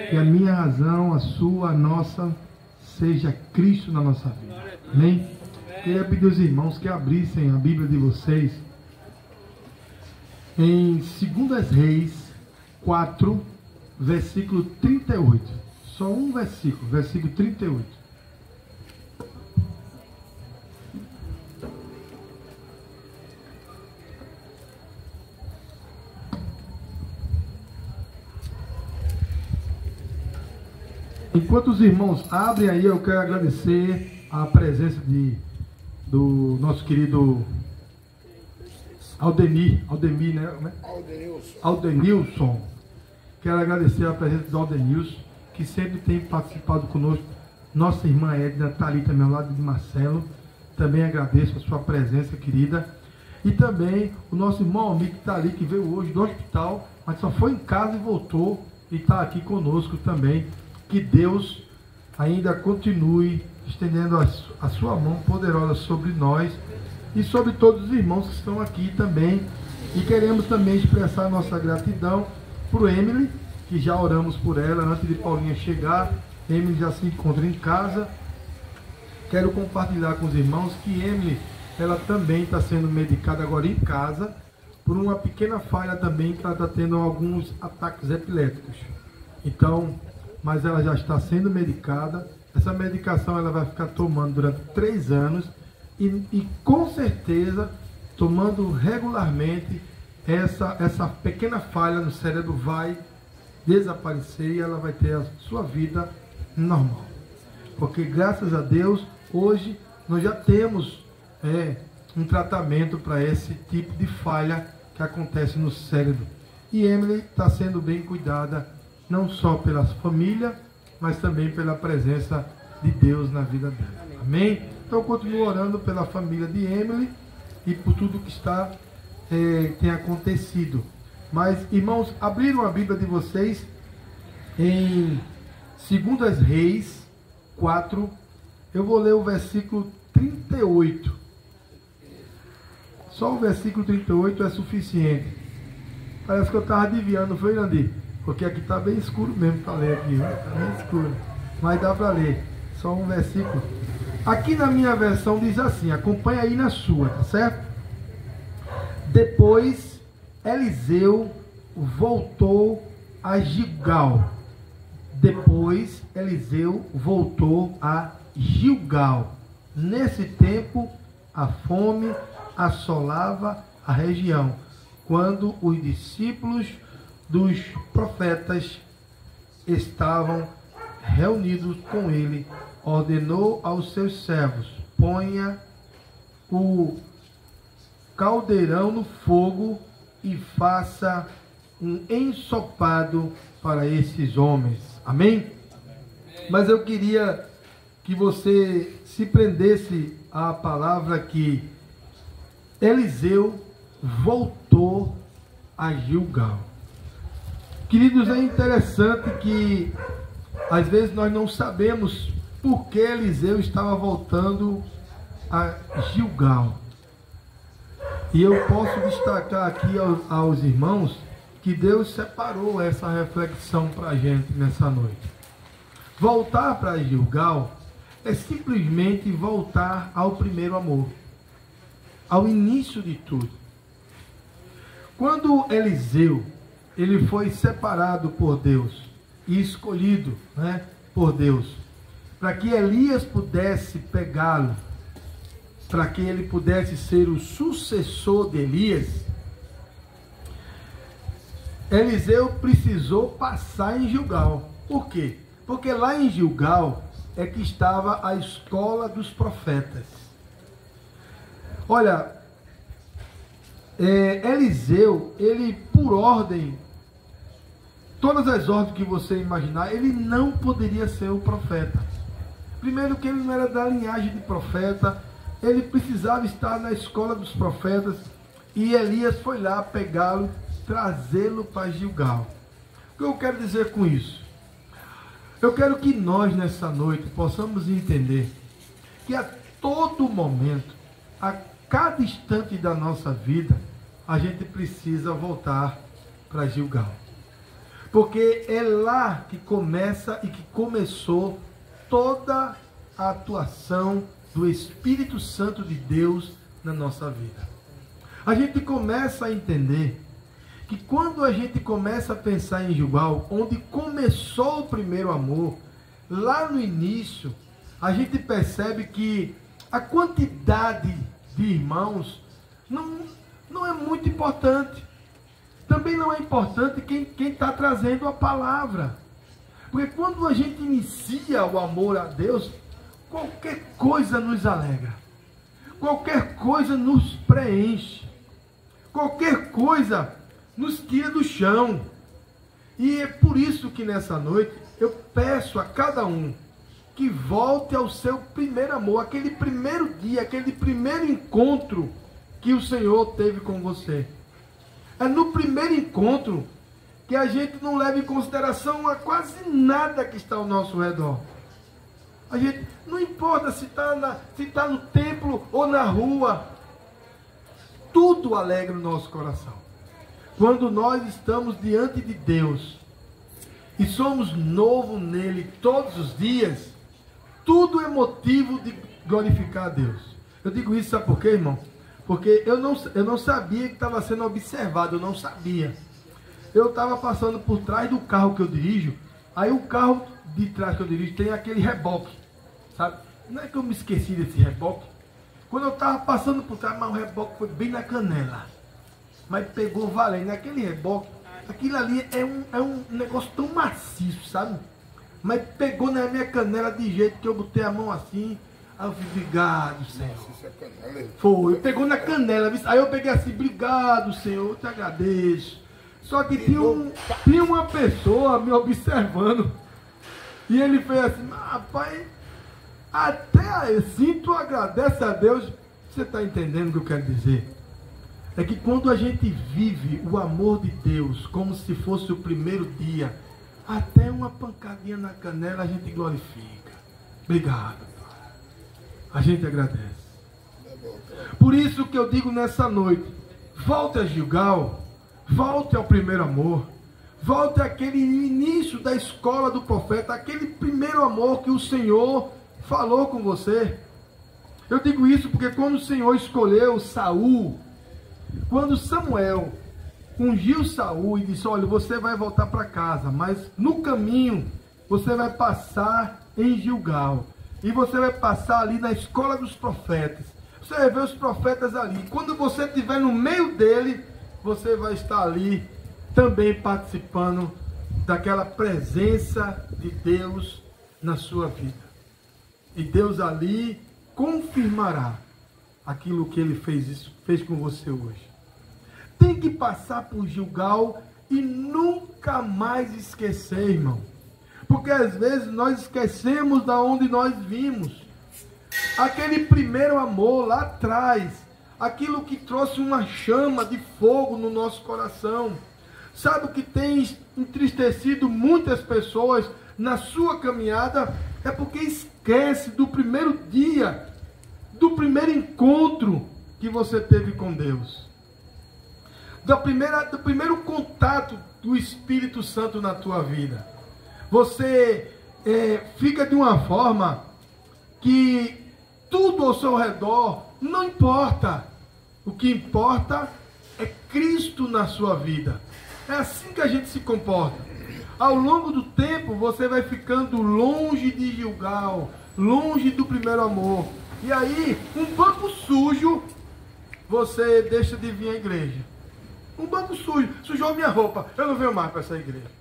Que a minha razão, a sua, a nossa, seja Cristo na nossa vida. Amém? Queria pedir aos irmãos que abrissem a Bíblia de vocês em 2 Reis 4, versículo 38. Só um versículo, versículo 38. Enquanto os irmãos abrem aí, eu quero agradecer a presença do nosso querido Aldemir, né? Aldenilson. Quero agradecer a presença do Aldenilson, que sempre tem participado conosco. Nossa irmã Edna está ali também ao lado de Marcelo. Também agradeço a sua presença, querida. E também o nosso irmão Almir, que está ali, que veio hoje do hospital, mas só foi em casa e voltou e está aqui conosco também. Que Deus ainda continue estendendo a sua mão poderosa sobre nós e sobre todos os irmãos que estão aqui também. E queremos também expressar nossa gratidão por Emily, que já oramos por ela antes de Paulinha chegar. Emily já se encontra em casa. Quero compartilhar com os irmãos que Emily, ela também está sendo medicada agora em casa por uma pequena falha também, que ela está tendo alguns ataques epiléticos. Então, mas ela já está sendo medicada. Essa medicação ela vai ficar tomando durante 3 anos e com certeza, tomando regularmente, essa pequena falha no cérebro vai desaparecer e ela vai ter a sua vida normal. Porque graças a Deus, hoje nós já temos um tratamento para esse tipo de falha que acontece no cérebro. E Emily está sendo bem cuidada, não só pela família, mas também pela presença de Deus na vida dela. Amém? Então, eu continuo orando pela família de Emily e por tudo que tem acontecido. Mas, irmãos, abriram a Bíblia de vocês em 2 Reis 4. Eu vou ler o versículo 38. Só o versículo 38 é suficiente. Parece que eu estava adivinhando, não foi, Nandi? Porque aqui está bem escuro mesmo para ler aqui, está bem escuro. Mas dá para ler. Só um versículo. Aqui na minha versão diz assim, acompanha aí na sua, tá certo? Depois Eliseu voltou a Gilgal. Depois Eliseu voltou a Gilgal. Nesse tempo, a fome assolava a região, quando os discípulos dos profetas estavam reunidos com ele, ordenou aos seus servos: ponha o caldeirão no fogo e faça um ensopado para esses homens. Amém? Mas eu queria que você se prendesse à palavra que Eliseu voltou a Gilgal. Queridos, é interessante que às vezes nós não sabemos por que Eliseu estava voltando a Gilgal. E eu posso destacar aqui aos irmãos que Deus separou essa reflexão para a gente nessa noite. Voltar para Gilgal é simplesmente voltar ao primeiro amor, ao início de tudo. Quando Eliseu ele foi separado por Deus e escolhido, por Deus, para que Elias pudesse pegá-lo, para que ele pudesse ser o sucessor de Elias, Eliseu precisou passar em Gilgal. Por quê? Porque lá em Gilgal é que estava a escola dos profetas. Olha, Eliseu, ele por ordem, todas as ordens que você imaginar, ele não poderia ser o profeta. Primeiro que ele não era da linhagem de profeta, ele precisava estar na escola dos profetas, e Elias foi lá pegá-lo, trazê-lo para Gilgal. O que eu quero dizer com isso? Eu quero que nós nessa noite possamos entender que a todo momento, a cada instante da nossa vida, a gente precisa voltar para Gilgal. Porque é lá que começa e que começou toda a atuação do Espírito Santo de Deus na nossa vida. A gente começa a entender que quando a gente começa a pensar em Gilgal, onde começou o primeiro amor, lá no início, a gente percebe que a quantidade de irmãos não é muito importante. Também não é importante quem está trazendo a palavra. Porque quando a gente inicia o amor a Deus, qualquer coisa nos alegra. Qualquer coisa nos preenche. Qualquer coisa nos tira do chão. E é por isso que nessa noite eu peço a cada um que volte ao seu primeiro amor, aquele primeiro dia, aquele primeiro encontro que o Senhor teve com você. É no primeiro encontro que a gente não leva em consideração a quase nada que está ao nosso redor. A gente, não importa se está no templo ou na rua, tudo alegra o nosso coração. Quando nós estamos diante de Deus e somos novos nele todos os dias, tudo é motivo de glorificar a Deus. Eu digo isso, sabe por quê, irmão? Porque eu não sabia que estava sendo observado, eu não sabia. Eu estava passando por trás do carro que eu dirijo, aí o carro de trás que eu dirijo tem aquele reboque, sabe? Não é que eu me esqueci desse reboque. Quando eu estava passando por trás, mas o reboque foi bem na canela. Mas pegou valendo. Naquele reboque, aquilo ali é um negócio tão maciço, sabe? Mas pegou na minha canela de jeito que eu botei a mão assim. Aí eu falei, obrigado, Senhor. Foi, pegou na canela. Aí eu peguei assim, obrigado, Senhor, eu te agradeço. Só que tinha uma pessoa me observando. E ele fez assim, rapaz, até assim tu agradece a Deus. Você está entendendo o que eu quero dizer? É que quando a gente vive o amor de Deus como se fosse o primeiro dia, até uma pancadinha na canela a gente glorifica. Obrigado. A gente agradece. Por isso que eu digo nessa noite, volte a Gilgal, volte ao primeiro amor, volte àquele início da escola do profeta, aquele primeiro amor que o Senhor falou com você. Eu digo isso porque quando o Senhor escolheu Saul, quando Samuel ungiu Saul e disse, olha, você vai voltar para casa, mas no caminho você vai passar em Gilgal. E você vai passar ali na escola dos profetas. Você vai ver os profetas ali. Quando você estiver no meio dele, você vai estar ali também participando daquela presença de Deus na sua vida. E Deus ali confirmará aquilo que ele fez com você hoje. Tem que passar por Gilgal e nunca mais esquecer, irmão. Porque às vezes nós esquecemos de onde nós vimos. Aquele primeiro amor lá atrás. Aquilo que trouxe uma chama de fogo no nosso coração. Sabe o que tem entristecido muitas pessoas na sua caminhada? É porque esquece do primeiro dia, do primeiro encontro que você teve com Deus. Do primeiro contato do Espírito Santo na tua vida. Você fica de uma forma que tudo ao seu redor não importa. O que importa é Cristo na sua vida. É assim que a gente se comporta. Ao longo do tempo, você vai ficando longe de Gilgal, longe do primeiro amor. E aí, um banco sujo, você deixa de vir à igreja. Um banco sujo, sujou minha roupa, eu não venho mais para essa igreja.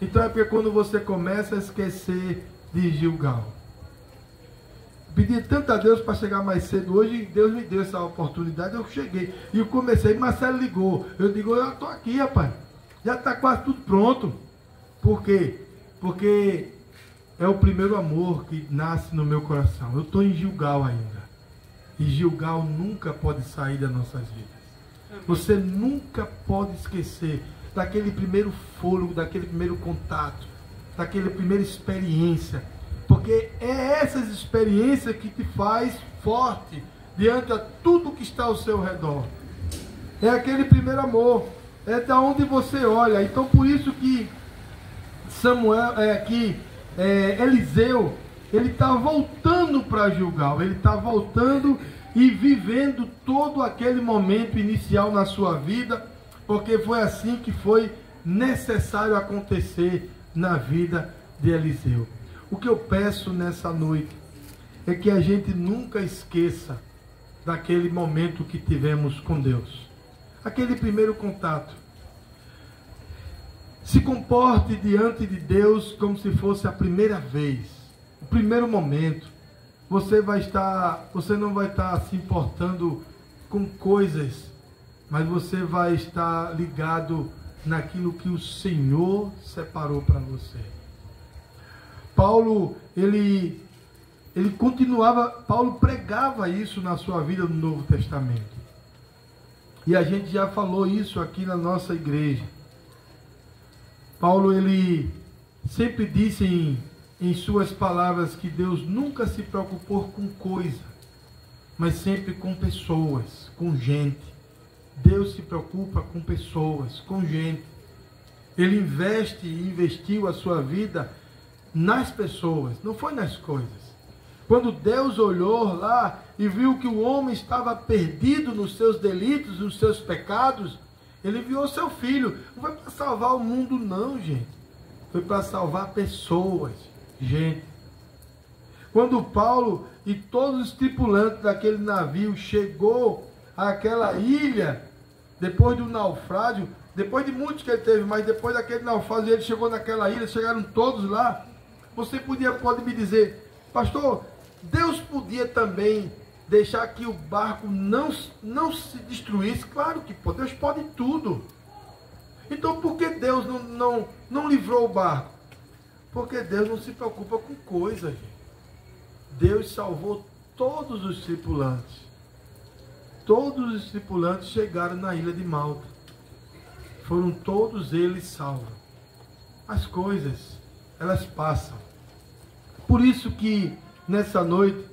Então é porque quando você começa a esquecer de Gilgal. Pedi tanto a Deus para chegar mais cedo hoje, Deus me deu essa oportunidade, eu cheguei. E eu comecei, Marcelo ligou. Eu digo, eu estou aqui, rapaz. Já está quase tudo pronto. Por quê? Porque é o primeiro amor que nasce no meu coração. Eu estou em Gilgal ainda. E Gilgal nunca pode sair das nossas vidas. Você nunca pode esquecer daquele primeiro fôlego, daquele primeiro contato, daquela primeira experiência. Porque é essas experiências que te faz forte diante de tudo que está ao seu redor. É aquele primeiro amor. é da onde você olha. Então por isso que Eliseu, ele está voltando para Gilgal, ele está voltando e vivendo todo aquele momento inicial na sua vida, porque foi assim que foi necessário acontecer na vida de Eliseu. O que eu peço nessa noite é que a gente nunca esqueça daquele momento que tivemos com Deus, aquele primeiro contato. Se comporte diante de Deus como se fosse a primeira vez, o primeiro momento. Você não vai estar se importando com coisas, mas você vai estar ligado naquilo que o Senhor separou para você. Paulo pregava isso na sua vida no Novo Testamento. E a gente já falou isso aqui na nossa igreja. Paulo, ele sempre disse em suas palavras que Deus nunca se preocupou com coisa, mas sempre com pessoas, com gente. Deus se preocupa com pessoas, com gente. Ele investe e investiu a sua vida nas pessoas, não foi nas coisas. Quando Deus olhou lá e viu que o homem estava perdido nos seus delitos, nos seus pecados, ele enviou seu filho. Não foi para salvar o mundo não, gente. Foi para salvar pessoas, gente. Quando Paulo e todos os tripulantes daquele navio chegou àquela ilha, depois do naufrágio, depois de muitos que ele teve, mas depois daquele naufrágio, ele chegou naquela ilha, chegaram todos lá. Você pode me dizer, pastor, Deus podia também deixar que o barco não se destruísse? Claro que pode, Deus pode tudo. Então por que Deus não livrou o barco? Porque Deus não se preocupa com coisa, gente. Deus salvou todos os tripulantes. Todos os tripulantes chegaram na ilha de Malta. Foram todos eles salvos. As coisas, elas passam. Por isso que nessa noite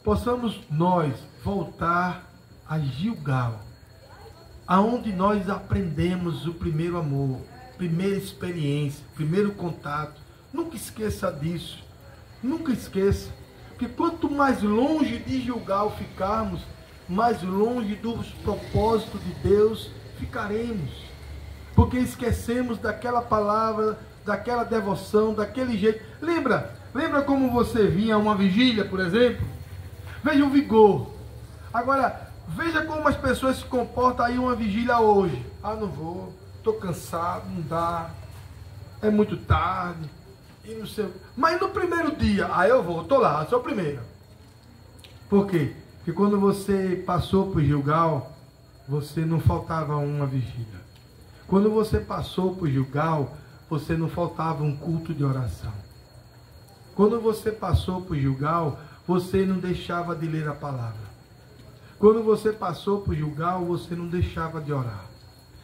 possamos nós voltar a Gilgal, aonde nós aprendemos o primeiro amor, primeira experiência, primeiro contato. Nunca esqueça disso. Nunca esqueça. Porque quanto mais longe de Gilgal ficarmos, mais longe dos propósitos de Deus ficaremos. Porque esquecemos daquela palavra, daquela devoção, daquele jeito. Lembra como você vinha a uma vigília, por exemplo? Veja o vigor. Agora, veja como as pessoas se comportam aí uma vigília hoje. Ah, não vou, estou cansado, não dá, é muito tarde, e não sei. Mas no primeiro dia, eu vou, estou lá, sou o primeiro. Por quê? Porque quando você passou por Gilgal, você não faltava uma vigília. Quando você passou por Gilgal, você não faltava um culto de oração. Quando você passou por Gilgal, você não deixava de ler a palavra. Quando você passou por Gilgal, você não deixava de orar.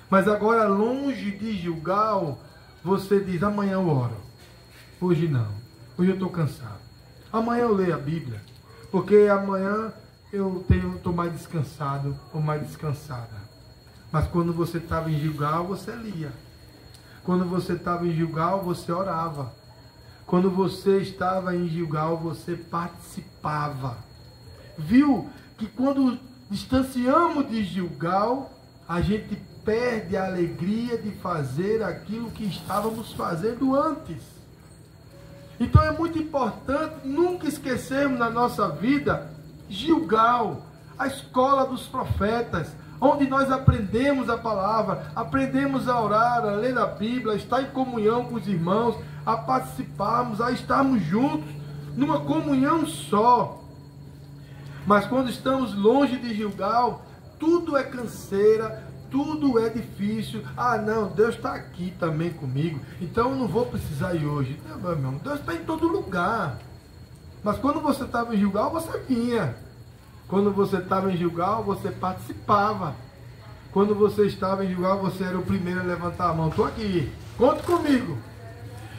Mas agora, longe de Gilgal, você diz, amanhã eu oro. Hoje não. Hoje eu estou cansado. Amanhã eu leio a Bíblia. Porque amanhã eu estou mais descansado ou mais descansada. Mas quando você estava em Gilgal, você lia. Quando você estava em Gilgal, você orava. Quando você estava em Gilgal, você participava. Viu que quando distanciamos de Gilgal, a gente perde a alegria de fazer aquilo que estávamos fazendo antes. Então é muito importante nunca esquecermos na nossa vida Gilgal, a escola dos profetas, onde nós aprendemos a palavra, aprendemos a orar, a ler a Bíblia, a estar em comunhão com os irmãos, a participarmos, a estarmos juntos, numa comunhão só. Mas quando estamos longe de Gilgal, tudo é canseira, tudo é difícil. Ah não, Deus está aqui também comigo, então eu não vou precisar ir hoje. Não, meu irmão, Deus está em todo lugar. Mas quando você estava em Gilgal, você vinha. Quando você estava em Gilgal, você participava. Quando você estava em Gilgal, você era o primeiro a levantar a mão. Estou aqui, conte comigo.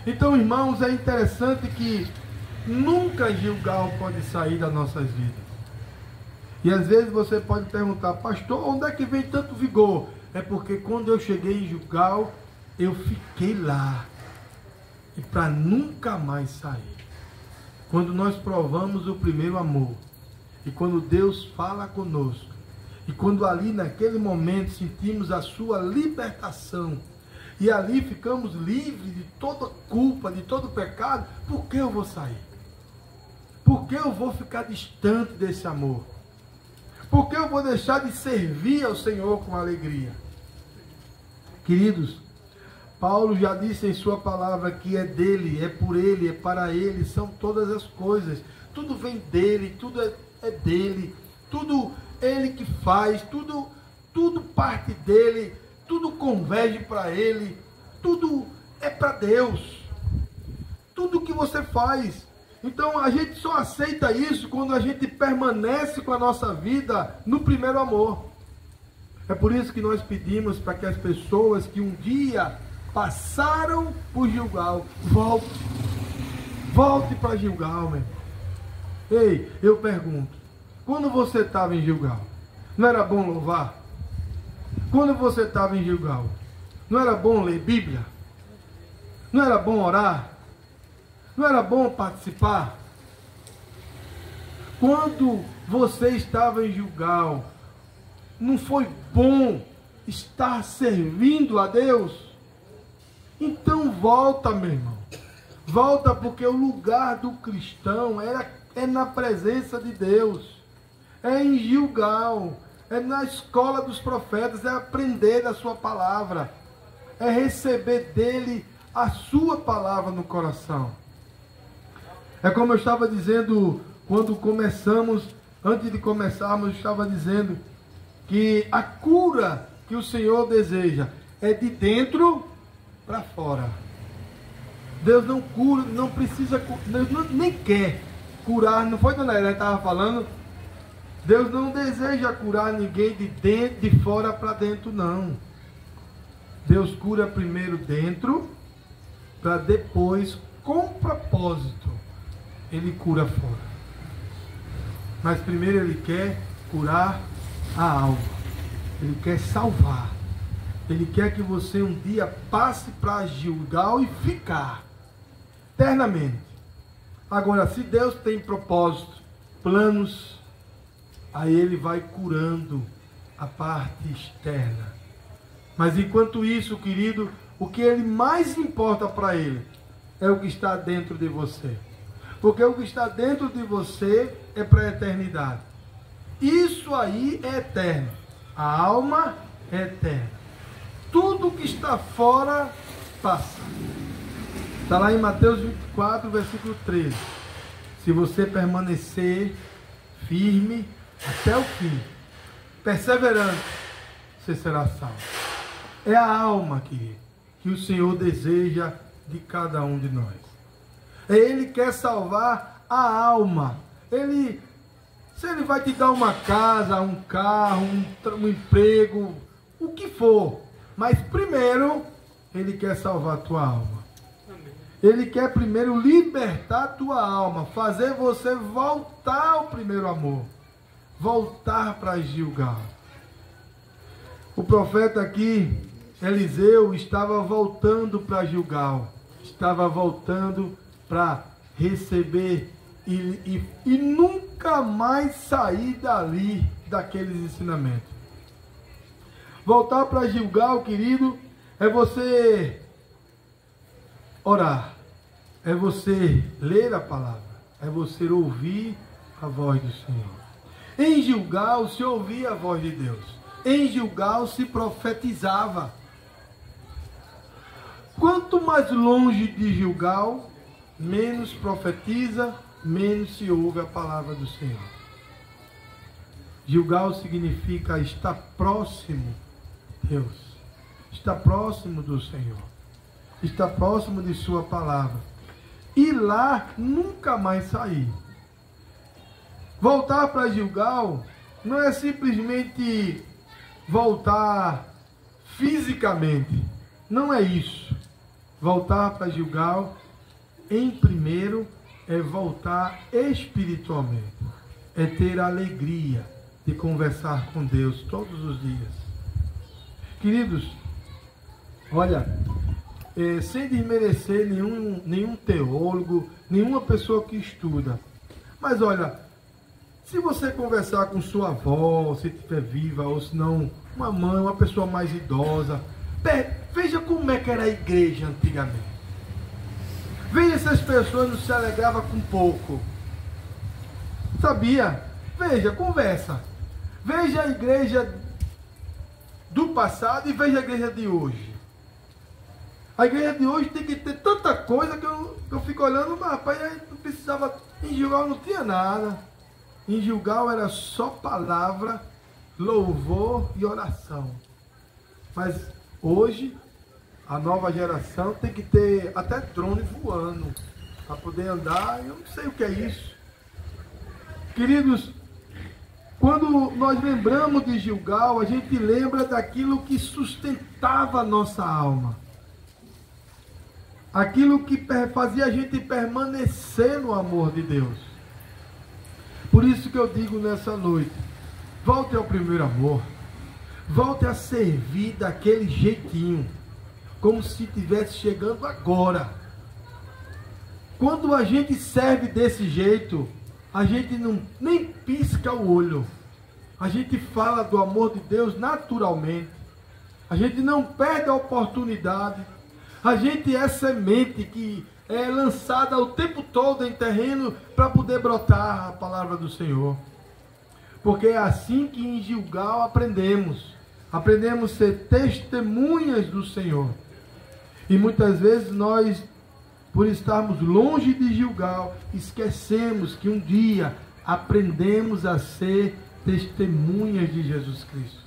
Então, irmãos, é interessante que nunca Gilgal pode sair das nossas vidas. E às vezes você pode perguntar, pastor, onde é que vem tanto vigor? é porque quando eu cheguei em Gilgal, eu fiquei lá. E para nunca mais sair. Quando nós provamos o primeiro amor, e quando Deus fala conosco, e quando ali naquele momento sentimos a sua libertação, e ali ficamos livres de toda culpa, de todo pecado, por que eu vou sair? Por que eu vou ficar distante desse amor? Por que eu vou deixar de servir ao Senhor com alegria? Queridos, Paulo já disse em sua palavra que é dele, é por ele, é para ele, são todas as coisas. Tudo vem dele, tudo é dele, tudo ele que faz, tudo parte dele, tudo converge para ele, tudo é para Deus. Tudo que você faz. Então a gente só aceita isso quando a gente permanece com a nossa vida no primeiro amor. É por isso que nós pedimos para que as pessoas que um dia passaram por Gilgal, volte para Gilgal, meu. Ei, eu pergunto, quando você estava em Gilgal, não era bom louvar? Quando você estava em Gilgal, não era bom ler Bíblia? Não era bom orar? Não era bom participar? Quando você estava em Gilgal, não foi bom estar servindo a Deus? Então volta, meu irmão. Volta, porque o lugar do cristão é na presença de Deus. É em Gilgal. É na escola dos profetas. É aprender da sua palavra. É receber dele a sua palavra no coração. É como eu estava dizendo quando começamos, antes de começarmos, eu estava dizendo que a cura que o Senhor deseja é de dentro para fora. Deus não cura, não precisa, Deus nem quer curar, não foi, dona Helena estava falando? Deus não deseja curar ninguém de dentro, de fora para dentro, não. Deus cura primeiro dentro, para depois, com propósito, Ele cura fora. Mas primeiro Ele quer curar a alma. Ele quer salvar. Ele quer que você um dia passe para Gilgal e ficar eternamente. Agora, se Deus tem propósito, planos, aí Ele vai curando a parte externa. Mas enquanto isso, querido, o que Ele mais importa para Ele é o que está dentro de você. Porque o que está dentro de você é para a eternidade. Isso aí é eterno. A alma é eterna. Tudo que está fora passa. Está lá em Mateus 24, versículo 13. Se você permanecer firme até o fim, perseverante, você será salvo. É a alma, querido, que o Senhor deseja de cada um de nós. Ele quer salvar a alma. Se Ele vai te dar uma casa, um carro, um emprego, o que for. Mas primeiro, Ele quer salvar a tua alma. Ele quer primeiro libertar a tua alma. Fazer você voltar ao primeiro amor. Voltar para Gilgal. O profeta aqui, Eliseu, estava voltando para Gilgal. Estava voltando para receber e nunca mais sair dali, daqueles ensinamentos. Voltar para Gilgal, querido, é você orar, é você ler a palavra, é você ouvir a voz do Senhor. Em Gilgal se ouvia a voz de Deus. Em Gilgal se profetizava. Quanto mais longe de Gilgal, menos profetiza, menos se ouve a palavra do Senhor. Gilgal significa estar próximo de Deus, estar próximo do Senhor, estar próximo de sua palavra. E lá nunca mais sair. Voltar para Gilgal não é simplesmente voltar fisicamente. Não é isso. Voltar para Gilgal, em primeiro, é voltar espiritualmente. É ter a alegria de conversar com Deus todos os dias. Queridos, olha, sem desmerecer nenhum teólogo, nenhuma pessoa que estuda, mas olha, se você conversar com sua avó, se estiver viva, ou se não, uma mãe, uma pessoa mais idosa, veja como é que era a igreja antigamente. Veja se as pessoas não se alegravam com pouco. Sabia? Veja, conversa. Veja a igreja do passado e veja a igreja de hoje. A igreja de hoje tem que ter tanta coisa que eu fico olhando, mas rapaz, aí não precisava. Em Gilgal não tinha nada. Em Gilgal era só palavra, louvor e oração. Mas hoje a nova geração tem que ter até drone voando para poder andar. Eu não sei o que é isso. Queridos, quando nós lembramos de Gilgal, a gente lembra daquilo que sustentava a nossa alma. Aquilo que fazia a gente permanecer no amor de Deus. Por isso que eu digo nessa noite, volte ao primeiro amor. Volte a servir daquele jeitinho, como se estivesse chegando agora. Quando a gente serve desse jeito, a gente nem pisca o olho. A gente fala do amor de Deus naturalmente. A gente não perde a oportunidade. A gente é semente que é lançada o tempo todo em terreno para poder brotar a palavra do Senhor. Porque é assim que em Gilgal aprendemos. Aprendemos a ser testemunhas do Senhor. E muitas vezes nós, por estarmos longe de Gilgal, esquecemos que um dia aprendemos a ser testemunhas de Jesus Cristo.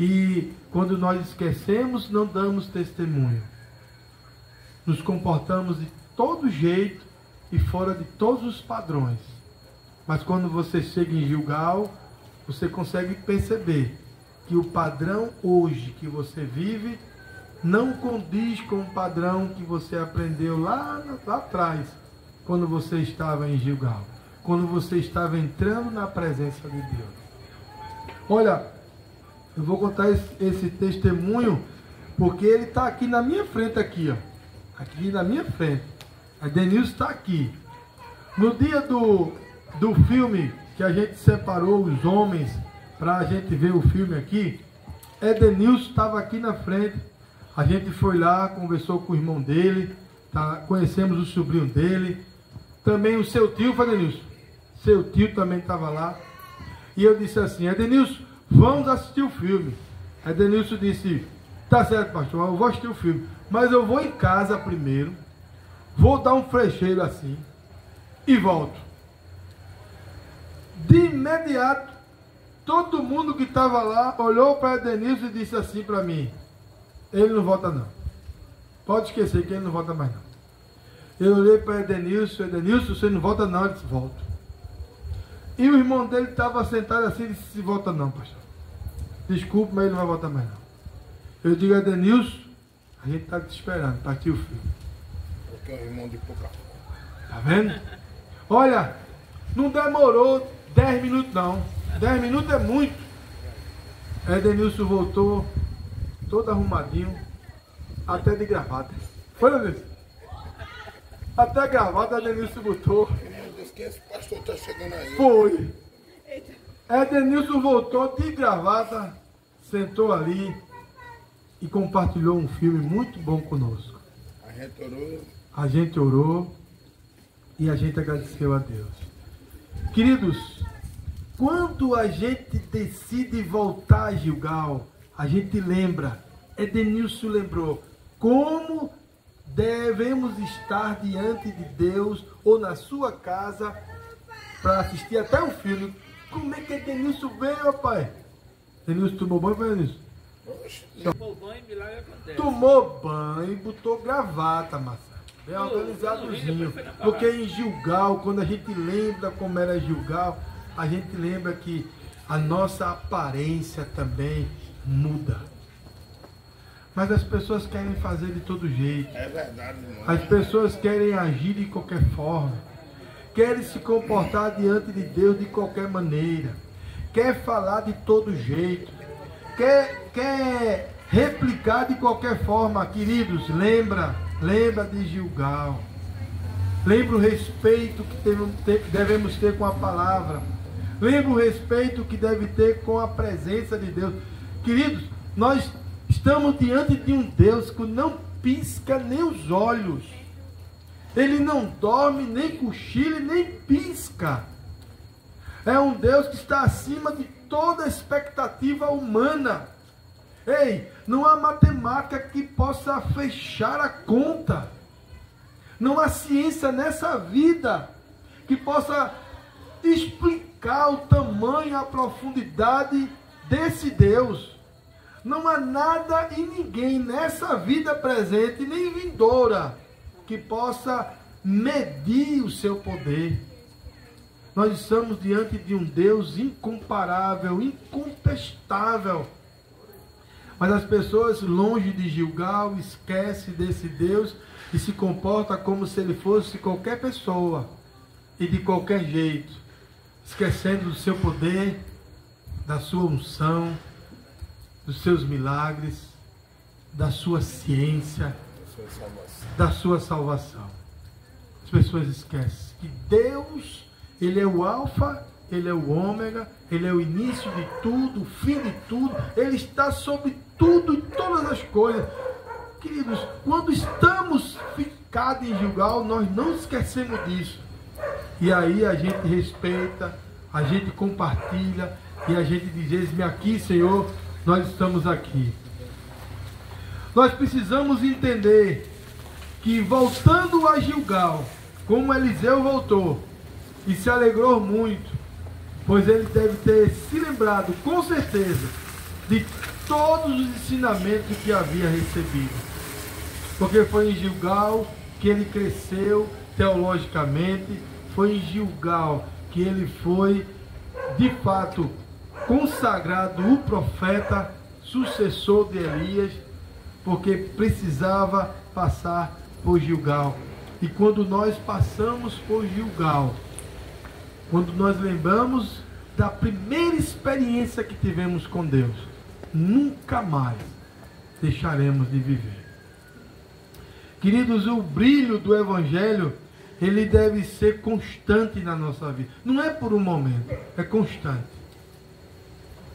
E quando nós esquecemos, não damos testemunho. Nos comportamos de todo jeito e fora de todos os padrões. Mas quando você chega em Gilgal, você consegue perceber que o padrão hoje que você vive não condiz com o padrão que você aprendeu lá atrás, quando você estava em Gilgal, quando você estava entrando na presença de Deus. Olha, eu vou contar esse testemunho, porque ele está aqui na minha frente, aqui, ó. Aqui na minha frente. A Denilson está aqui. No dia do filme, que a gente separou os homens para a gente ver o filme aqui, Edenilson estava aqui na frente. A gente foi lá, conversou com o irmão dele, conhecemos o sobrinho dele, também o seu tio, foi Edenilson? Seu tio também estava lá. E eu disse assim, Edenilson, vamos assistir o filme. Edenilson disse, tá certo, pastor, eu vou assistir o filme, mas eu vou em casa primeiro, vou dar um frecheiro assim e volto. De imediato, todo mundo que estava lá olhou para Edenilson e disse assim para mim, ele não volta não. Pode esquecer que ele não volta mais não. Eu olhei para Edenilson, você não volta não? Ele disse, volto. E o irmão dele estava sentado assim e disse, se volta não, pastor. Desculpe, mas ele não vai voltar mais não. Eu digo a Edenilson, a gente está te esperando, partiu o filho. Porque é um irmão de pouca. Tá vendo? Olha, não demorou 10 minutos não. 10 minutos é muito. Edenilson voltou, todo arrumadinho, até de gravata. Foi, Edenilson? Até a gravata Edenilson botou. Meu Deus, que esse pastor está chegando aí? Foi. Edenilson voltou de gravata, sentou ali e compartilhou um filme muito bom conosco. A gente orou e a gente agradeceu a Deus. Queridos, quando a gente decide voltar a Gilgal, a gente lembra, Edenilson lembrou, como devemos estar diante de Deus ou na sua casa para assistir até o filme. Como é que Edenilson veio, rapaz? Edenilson tomou banho, foi Edenilson? Tomou banho, milagre acontece. Tomou banho, botou gravata, Marcelo. Bem organizadozinho. Porque em Gilgal, quando a gente lembra como era Gilgal, a gente lembra que a nossa aparência também muda. Mas as pessoas querem fazer de todo jeito. É verdade, irmão. As pessoas querem agir de qualquer forma. Querem se comportar diante de Deus de qualquer maneira. Quer falar de todo jeito. quer replicar de qualquer forma, queridos, lembra de Gilgal. Lembra o respeito que devemos ter com a palavra. Lembra o respeito que deve ter com a presença de Deus. Queridos, nós estamos diante de um Deus que não pisca nem os olhos. Ele não dorme, nem cochila, nem pisca. É um Deus que está acima de toda expectativa humana. Ei, não há matemática que possa fechar a conta. Não há ciência nessa vida que possa explicar o tamanho, a profundidade desse Deus. Não há nada e ninguém nessa vida presente, nem vindoura, que possa medir o seu poder. Nós estamos diante de um Deus incomparável, incontestável. Mas as pessoas longe de Gilgal esquecem desse Deus e se comportam como se ele fosse qualquer pessoa e de qualquer jeito, esquecendo do seu poder, da sua unção, dos seus milagres, da sua ciência, da sua salvação. As pessoas esquecem que Deus, Ele é o alfa, Ele é o ômega, Ele é o início de tudo, o fim de tudo. Ele está sobre tudo e todas as coisas. Queridos, quando estamos ficados em Gilgal, nós não esquecemos disso. E aí a gente respeita, a gente compartilha e a gente diz: eis-me aqui, Senhor, nós estamos aqui. Nós precisamos entender que, voltando a Gilgal, como Eliseu voltou e se alegrou muito, pois ele deve ter se lembrado, com certeza, de todos os ensinamentos que havia recebido. Porque foi em Gilgal que ele cresceu teologicamente, foi em Gilgal que ele foi, de fato, consagrado o profeta, sucessor de Elias, porque precisava passar por Gilgal. E quando nós passamos por Gilgal, quando nós lembramos da primeira experiência que tivemos com Deus, nunca mais deixaremos de viver. Queridos, o brilho do Evangelho, ele deve ser constante na nossa vida. Não é por um momento, é constante.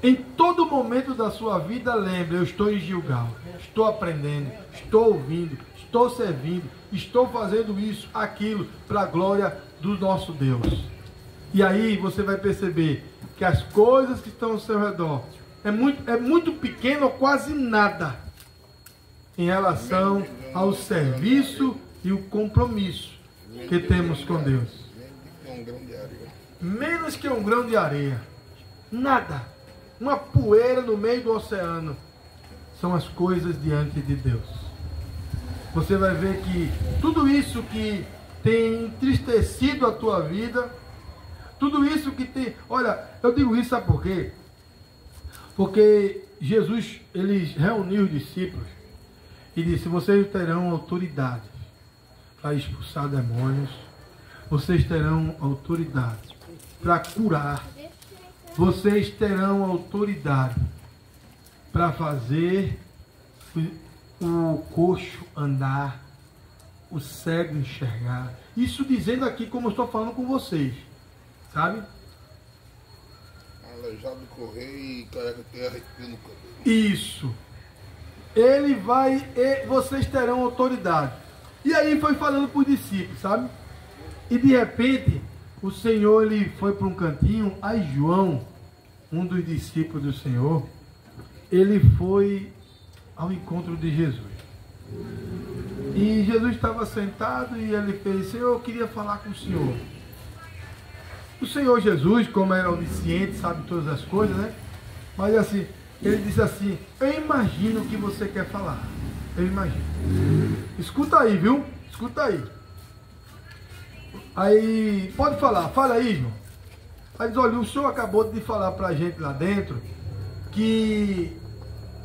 Em todo momento da sua vida, lembre: eu estou em Gilgal, estou aprendendo, estou ouvindo, estou servindo, estou fazendo isso, aquilo, para a glória do nosso Deus. E aí você vai perceber que as coisas que estão ao seu redor é muito pequeno ou quase nada em relação ao serviço e o compromisso que temos com Deus. Menos que um grão de areia. Nada. Uma poeira no meio do oceano. São as coisas diante de Deus. Você vai ver que tudo isso que tem entristecido a tua vida, tudo isso que tem... Olha, eu digo isso, sabe por quê? Porque Jesus, ele reuniu os discípulos e disse: vocês terão autoridade para expulsar demônios, vocês terão autoridade para curar, vocês terão autoridade para fazer o coxo andar, o cego enxergar. Isso dizendo aqui como eu estou falando com vocês, sabe? Aleijado correr e careca ter arrepio no cabelo. Isso. Ele vai, vocês terão autoridade. E aí foi falando para os discípulos, sabe? E de repente, o Senhor, ele foi para um cantinho. Aí João, um dos discípulos do Senhor, ele foi ao encontro de Jesus. E Jesus estava sentado e ele fez: Senhor, eu queria falar com o Senhor. O Senhor Jesus, como era onisciente, sabe todas as coisas, né? Mas assim, ele disse assim: eu imagino o que você quer falar. Eu imagino. Escuta aí, viu? Escuta aí. Aí, pode falar, fala aí, João. Aí diz: olha, o senhor acabou de falar pra gente lá dentro que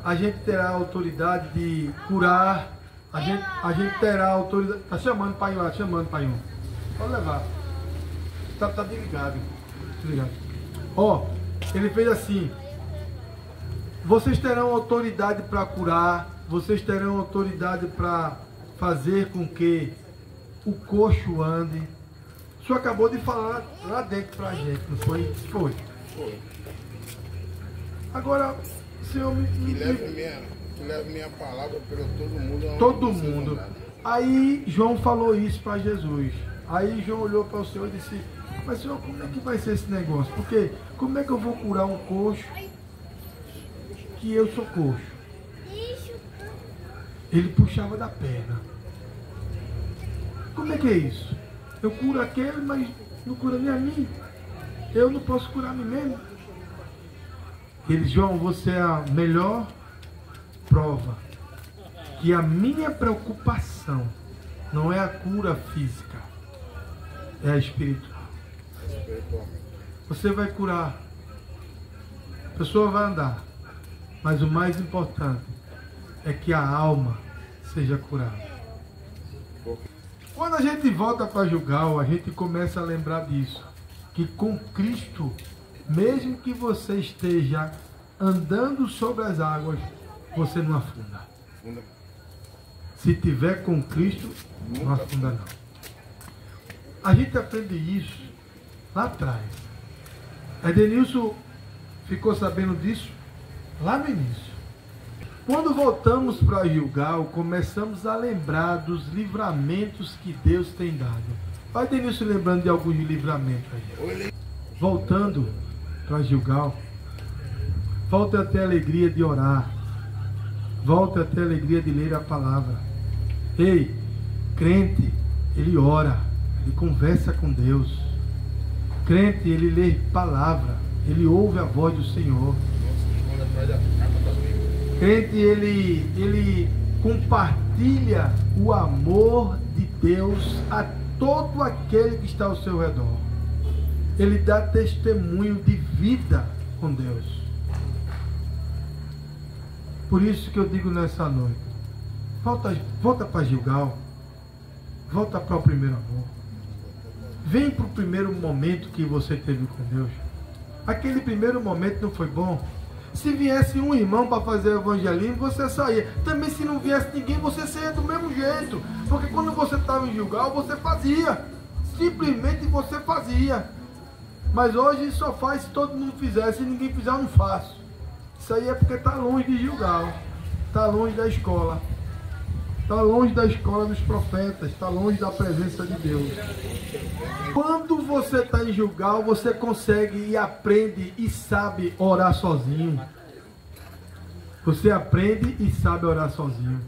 a gente terá a autoridade de curar, a gente terá a autoridade. Tá chamando o pai lá, chamando o pai. Pode levar. Tá desligado. Desligado. Ó, ele fez assim: Vocês terão autoridade para curar, vocês terão autoridade para fazer com que o coxo ande. O senhor acabou de falar lá dentro para a gente, não foi? Foi. Agora, o senhor que leve minha palavra para todo mundo. Todo mundo. Aí João falou isso para Jesus. Aí João olhou para o Senhor e disse: mas Senhor, como é que vai ser esse negócio? Porque como é que eu vou curar um coxo que eu sou coxo? Ele puxava da perna. Como é que é isso? Eu curo aquele, mas não cura nem a mim. Eu não posso curar a mim mesmo. Ele: João, você é a melhor prova que a minha preocupação não é a cura física, é a espiritual. Você vai curar, a pessoa vai andar, mas o mais importante é que a alma seja curada. Quando a gente volta para Gilgal, a gente começa a lembrar disso, que com Cristo, mesmo que você esteja andando sobre as águas, você não afunda. Se tiver com Cristo, não afunda não. A gente aprende isso lá atrás. Edenilson ficou sabendo disso lá no início. Quando voltamos para Gilgal, começamos a lembrar dos livramentos que Deus tem dado. Vai, Edenilson, lembrando de alguns livramentos aí. Voltando para Gilgal, volta a ter a alegria de orar. Volta a ter a alegria de ler a palavra. Ei, crente, ele ora, ele conversa com Deus. Crente, ele lê palavra, ele ouve a voz do Senhor. Crente, ele compartilha o amor de Deus a todo aquele que está ao seu redor. Ele dá testemunho de vida com Deus. Por isso que eu digo nessa noite, volta para Gilgal, volta para o primeiro amor. Vem para o primeiro momento que você teve com Deus. Aquele primeiro momento não foi bom? Se viesse um irmão para fazer o evangelismo, você saía. Também se não viesse ninguém, você saía do mesmo jeito. Porque quando você estava em Gilgal, você fazia. Simplesmente você fazia. Mas hoje só faz se todo mundo fizer. Se ninguém fizer, eu não faço. Isso aí é porque está longe de Gilgal. Está longe da escola. Está longe da escola dos profetas. Está longe da presença de Deus. Quando você está em Gilgal, você consegue e aprende e sabe orar sozinho. Você aprende e sabe orar sozinho.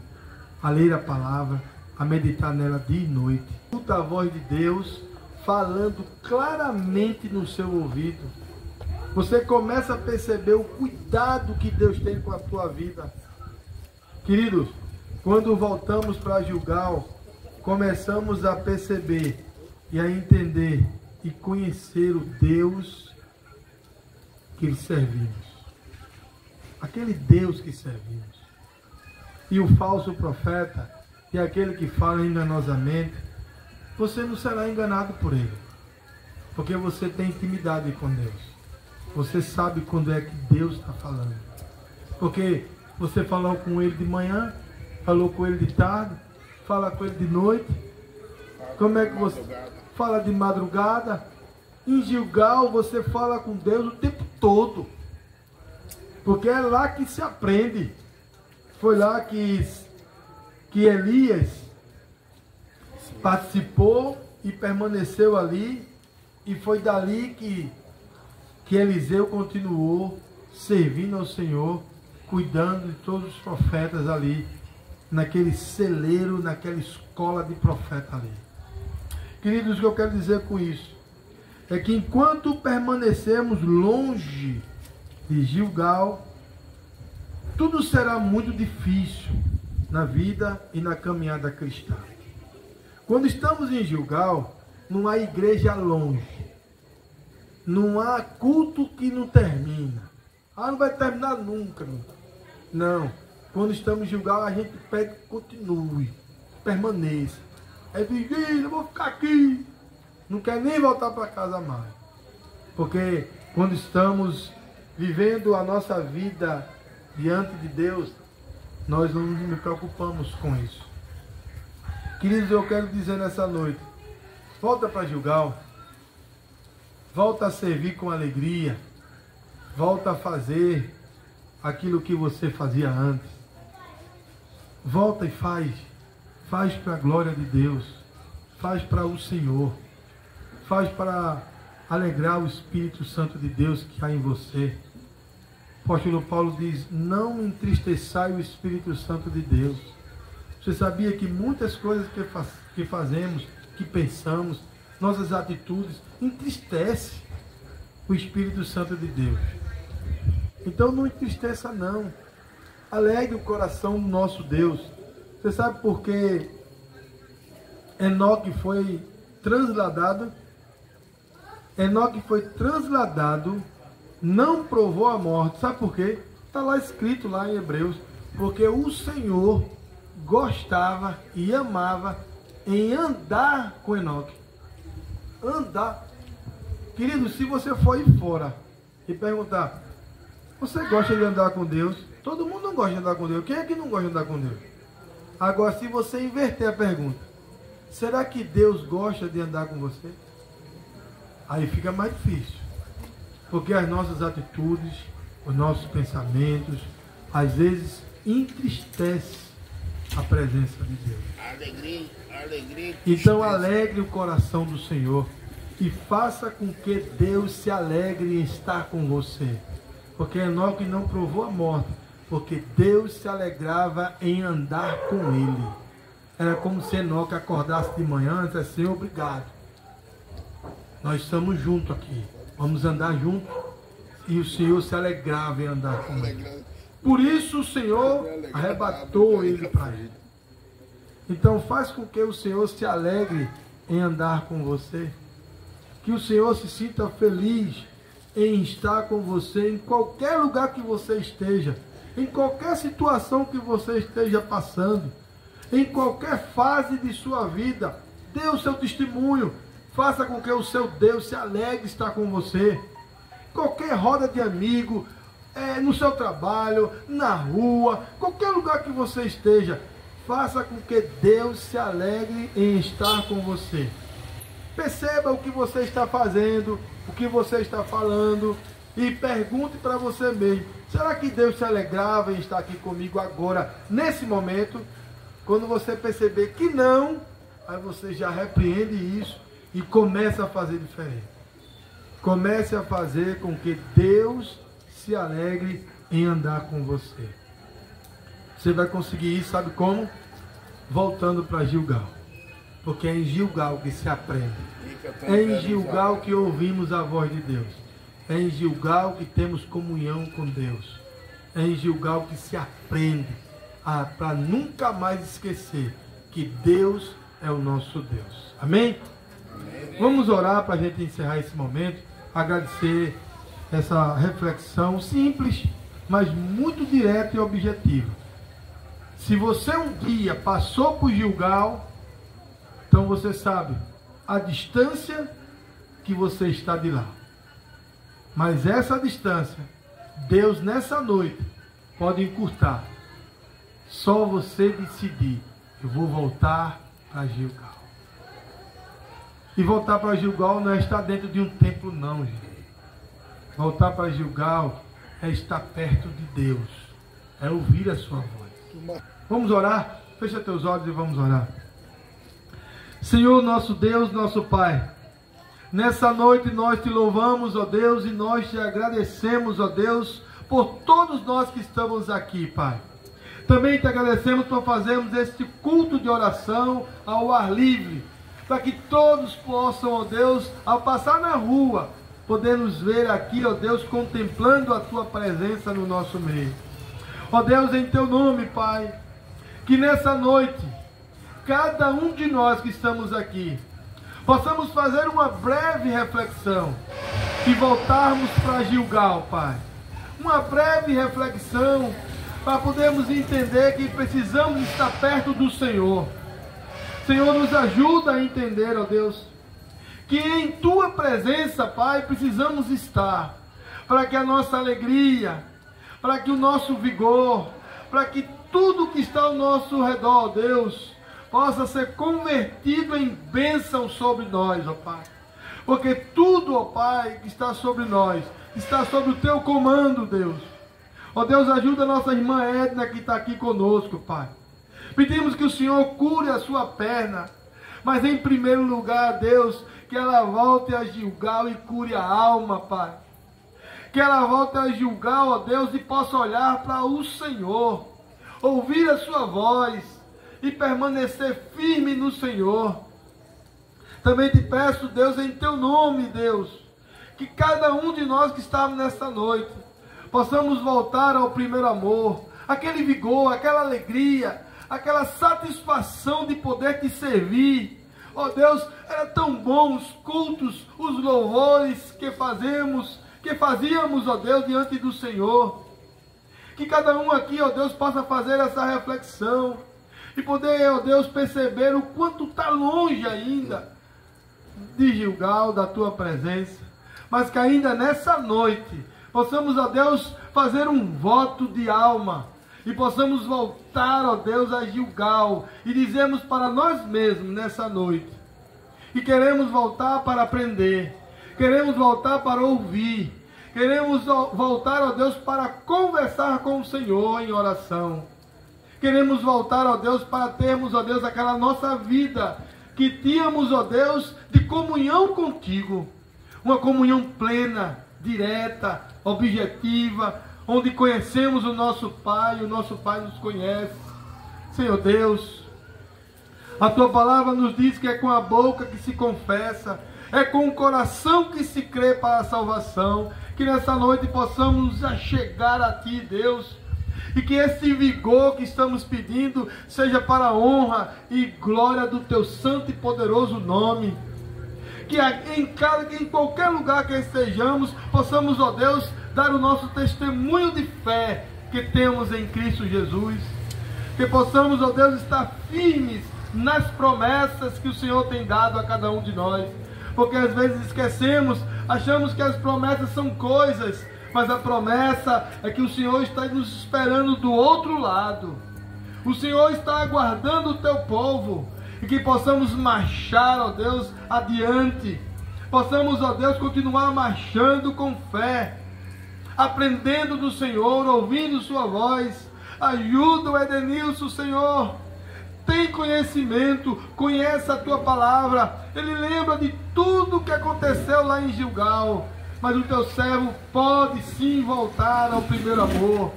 A ler a palavra, a meditar nela dia e noite. Escuta a voz de Deus falando claramente no seu ouvido. Você começa a perceber o cuidado que Deus tem com a tua vida. Queridos, quando voltamos para Gilgal, começamos a perceber e a entender e conhecer o Deus que servimos. Aquele Deus que servimos. E o falso profeta, que é aquele que fala enganosamente, você não será enganado por ele. Porque você tem intimidade com Deus. Você sabe quando é que Deus está falando. Porque você falou com ele de manhã, falou com ele de tarde, fala com ele de noite. Como é que você fala de madrugada? Em Gilgal você fala com Deus o tempo todo. Porque é lá que se aprende. Foi lá que Elias participou e permaneceu ali. E foi dali que Eliseu continuou servindo ao Senhor, cuidando de todos os profetas ali, naquele celeiro, naquela escola de profeta ali. Queridos, o que eu quero dizer com isso é que enquanto permanecemos longe de Gilgal, tudo será muito difícil na vida e na caminhada cristã. Quando estamos em Gilgal, não há igreja longe. Não há culto que não termina. Não vai terminar nunca. Não. Quando estamos em Gilgal, a gente pede que continue, permaneça. É vigília, eu vou ficar aqui. Não quer nem voltar para casa mais. Porque quando estamos vivendo a nossa vida diante de Deus, nós não nos preocupamos com isso. Queridos, eu quero dizer nessa noite, volta para Gilgal, volta a servir com alegria, volta a fazer aquilo que você fazia antes. Volta e faz para a glória de Deus, faz para o Senhor, faz para alegrar o Espírito Santo de Deus que há em você. O apóstolo Paulo diz, não entristeçai o Espírito Santo de Deus. Você sabia que muitas coisas que fazemos, que pensamos, nossas atitudes, entristece o Espírito Santo de Deus. Então não entristeça não. Alegre o coração do nosso Deus. Você sabe por que Enoque foi transladado? Enoque foi transladado, não provou a morte. Sabe por quê? Está lá escrito lá em Hebreus. Porque o Senhor gostava e amava em andar com Enoque. Andar. Querido, se você for ir fora e perguntar, você gosta de andar com Deus? Todo mundo não gosta de andar com Deus. Quem é que não gosta de andar com Deus? Agora, se você inverter a pergunta, será que Deus gosta de andar com você? Aí fica mais difícil. Porque as nossas atitudes, os nossos pensamentos, às vezes entristecem a presença de Deus. Alegria. Então alegre o coração do Senhor e faça com que Deus se alegre em estar com você. Porque Enoque não provou a morte, porque Deus se alegrava em andar com ele. Era como se Enoque acordasse de manhã e dissesse, Senhor, obrigado. Nós estamos juntos aqui. Vamos andar juntos. E o Senhor se alegrava em andar com ele. Por isso o Senhor arrebatou ele para ele. Então faz com que o Senhor se alegre em andar com você. Que o Senhor se sinta feliz em estar com você em qualquer lugar que você esteja. Em qualquer situação que você esteja passando. Em qualquer fase de sua vida. Dê o seu testemunho. Faça com que o seu Deus se alegre em estar com você. Qualquer roda de amigo, no seu trabalho, na rua, qualquer lugar que você esteja, faça com que Deus se alegre em estar com você. Perceba o que você está fazendo, o que você está falando e pergunte para você mesmo, será que Deus se alegrava em estar aqui comigo agora, nesse momento? Quando você perceber que não, aí você já repreende isso e começa a fazer diferente. Comece a fazer com que Deus se alegre em andar com você. Você vai conseguir isso, sabe como? Voltando para Gilgal. Porque é em Gilgal que se aprende. É em Gilgal que ouvimos a voz de Deus. É em Gilgal que temos comunhão com Deus. É em Gilgal que se aprende para nunca mais esquecer que Deus é o nosso Deus. Amém? Vamos orar para a gente encerrar esse momento. Agradecer essa reflexão simples, mas muito direta e objetiva. Se você um dia passou por Gilgal, então você sabe a distância que você está de lá. Mas essa distância, Deus nessa noite pode encurtar. Só você decidir, eu vou voltar para Gilgal. E voltar para Gilgal não é estar dentro de um templo não, gente. Voltar para Gilgal é estar perto de Deus. É ouvir a sua voz. Vamos orar? Fecha teus olhos e vamos orar. Senhor, nosso Deus, nosso Pai. Nessa noite nós te louvamos, ó Deus, e nós te agradecemos, ó Deus, por todos nós que estamos aqui, Pai. Também te agradecemos por fazermos este culto de oração ao ar livre, para que todos possam, ó Deus, ao passar na rua, poder nos ver aqui, ó Deus, contemplando a tua presença no nosso meio. Ó Deus, em teu nome, Pai, que nessa noite, cada um de nós que estamos aqui, possamos fazer uma breve reflexão e voltarmos para Gilgal, Pai. Uma breve reflexão para podermos entender que precisamos estar perto do Senhor. Senhor, nos ajuda a entender, ó Deus, que em Tua presença, Pai, precisamos estar, para que a nossa alegria, para que o nosso vigor, para que tudo que está ao nosso redor, ó Deus, possa ser convertido em bênção sobre nós, ó Pai. Porque tudo, ó Pai, que está sobre nós, está sob o Teu comando, Deus. Ó Deus, ajuda a nossa irmã Edna que está aqui conosco, Pai. Pedimos que o Senhor cure a sua perna, mas em primeiro lugar, Deus, que ela volte a Gilgal e cure a alma, Pai. Que ela volte a Gilgal, ó Deus, e possa olhar para o Senhor, ouvir a sua voz e permanecer firme no Senhor. Também te peço, Deus, em Teu nome, Deus, que cada um de nós que estamos nesta noite, possamos voltar ao primeiro amor, aquele vigor, aquela alegria, aquela satisfação de poder Te servir. Ó Deus, era tão bom os cultos, os louvores que fazíamos, ó Deus, diante do Senhor. Que cada um aqui, ó Deus, possa fazer essa reflexão e poder, ó Deus, perceber o quanto está longe ainda de Gilgal, da Tua presença, mas que ainda nessa noite possamos, ó Deus, fazer um voto de alma e possamos voltar, ó Deus, a Gilgal e dizemos para nós mesmos nessa noite que queremos voltar para aprender, queremos voltar para ouvir, queremos voltar, ó Deus, para conversar com o Senhor em oração. Queremos voltar, ó Deus, para termos, ó Deus, aquela nossa vida que tínhamos, ó Deus, de comunhão contigo. Uma comunhão plena, direta, objetiva, onde conhecemos o nosso Pai nos conhece. Senhor Deus, a Tua palavra nos diz que é com a boca que se confessa, é com o coração que se crê para a salvação. Que nessa noite possamos chegar a Ti, Deus, e que esse vigor que estamos pedindo seja para a honra e glória do Teu santo e poderoso nome. Que em qualquer lugar que estejamos, possamos, ó Deus, dar o nosso testemunho de fé que temos em Cristo Jesus. Que possamos, ó Deus, estar firmes nas promessas que o Senhor tem dado a cada um de nós. Porque às vezes esquecemos, achamos que as promessas são coisas, mas a promessa é que o Senhor está nos esperando do outro lado. O Senhor está aguardando o Teu povo. E que possamos marchar, ó Deus, adiante. Possamos, ó Deus, continuar marchando com fé, aprendendo do Senhor, ouvindo Sua voz. Ajuda o Edenilson, Senhor. Tem conhecimento, conhece a Tua palavra. Ele lembra de tudo o que aconteceu lá em Gilgal. Mas o Teu servo pode sim voltar ao primeiro amor.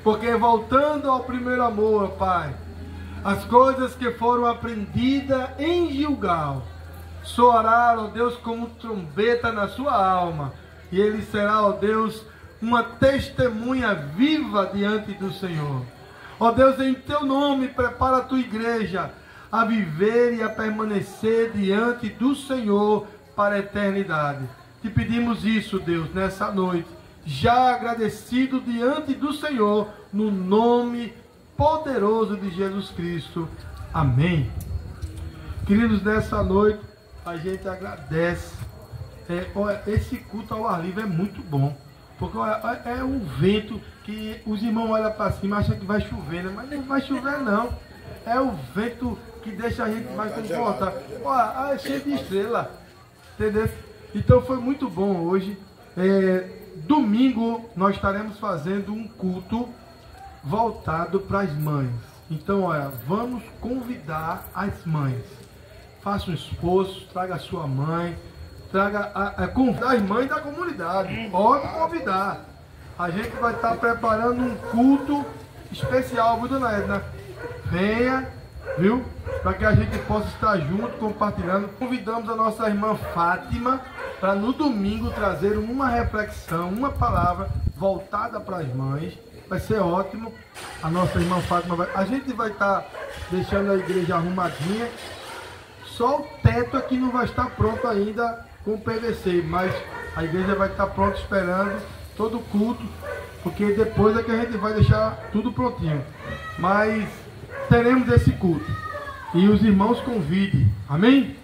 Porque voltando ao primeiro amor, Pai, as coisas que foram aprendidas em Gilgal soará, ó Deus, como trombeta na sua alma. E ele será, ó Deus, uma testemunha viva diante do Senhor. Ó Deus, em Teu nome, prepara a Tua igreja a viver e a permanecer diante do Senhor para a eternidade. Te pedimos isso, Deus, nessa noite, já agradecido diante do Senhor, no nome poderoso de Jesus Cristo. Amém. Queridos, nessa noite a gente agradece. Esse culto ao ar livre é muito bom, porque é um vento que os irmãos olham para cima e acham que vai chover, né? Mas não vai chover não. É o vento que deixa a gente mais confortável. Olha, é cheio de estrela, entendeu? Então foi muito bom hoje. Domingo nós estaremos fazendo um culto voltado para as mães. Então, olha, vamos convidar as mães. Faça um esforço, traga a sua mãe, convidar as mães da comunidade. Pode convidar. A gente vai estar preparando um culto especial, viu, dona Edna? Venha, viu? Para que a gente possa estar junto, compartilhando. Convidamos a nossa irmã Fátima para no domingo trazer uma reflexão, uma palavra voltada para as mães. Vai ser ótimo. A nossa irmã Fátima a gente vai estar deixando a igreja arrumadinha. Só o teto aqui não vai estar pronto ainda com PVC, mas a igreja vai estar pronta esperando todo o culto, porque depois é que a gente vai deixar tudo prontinho. Mas teremos esse culto. E os irmãos convidem. Amém?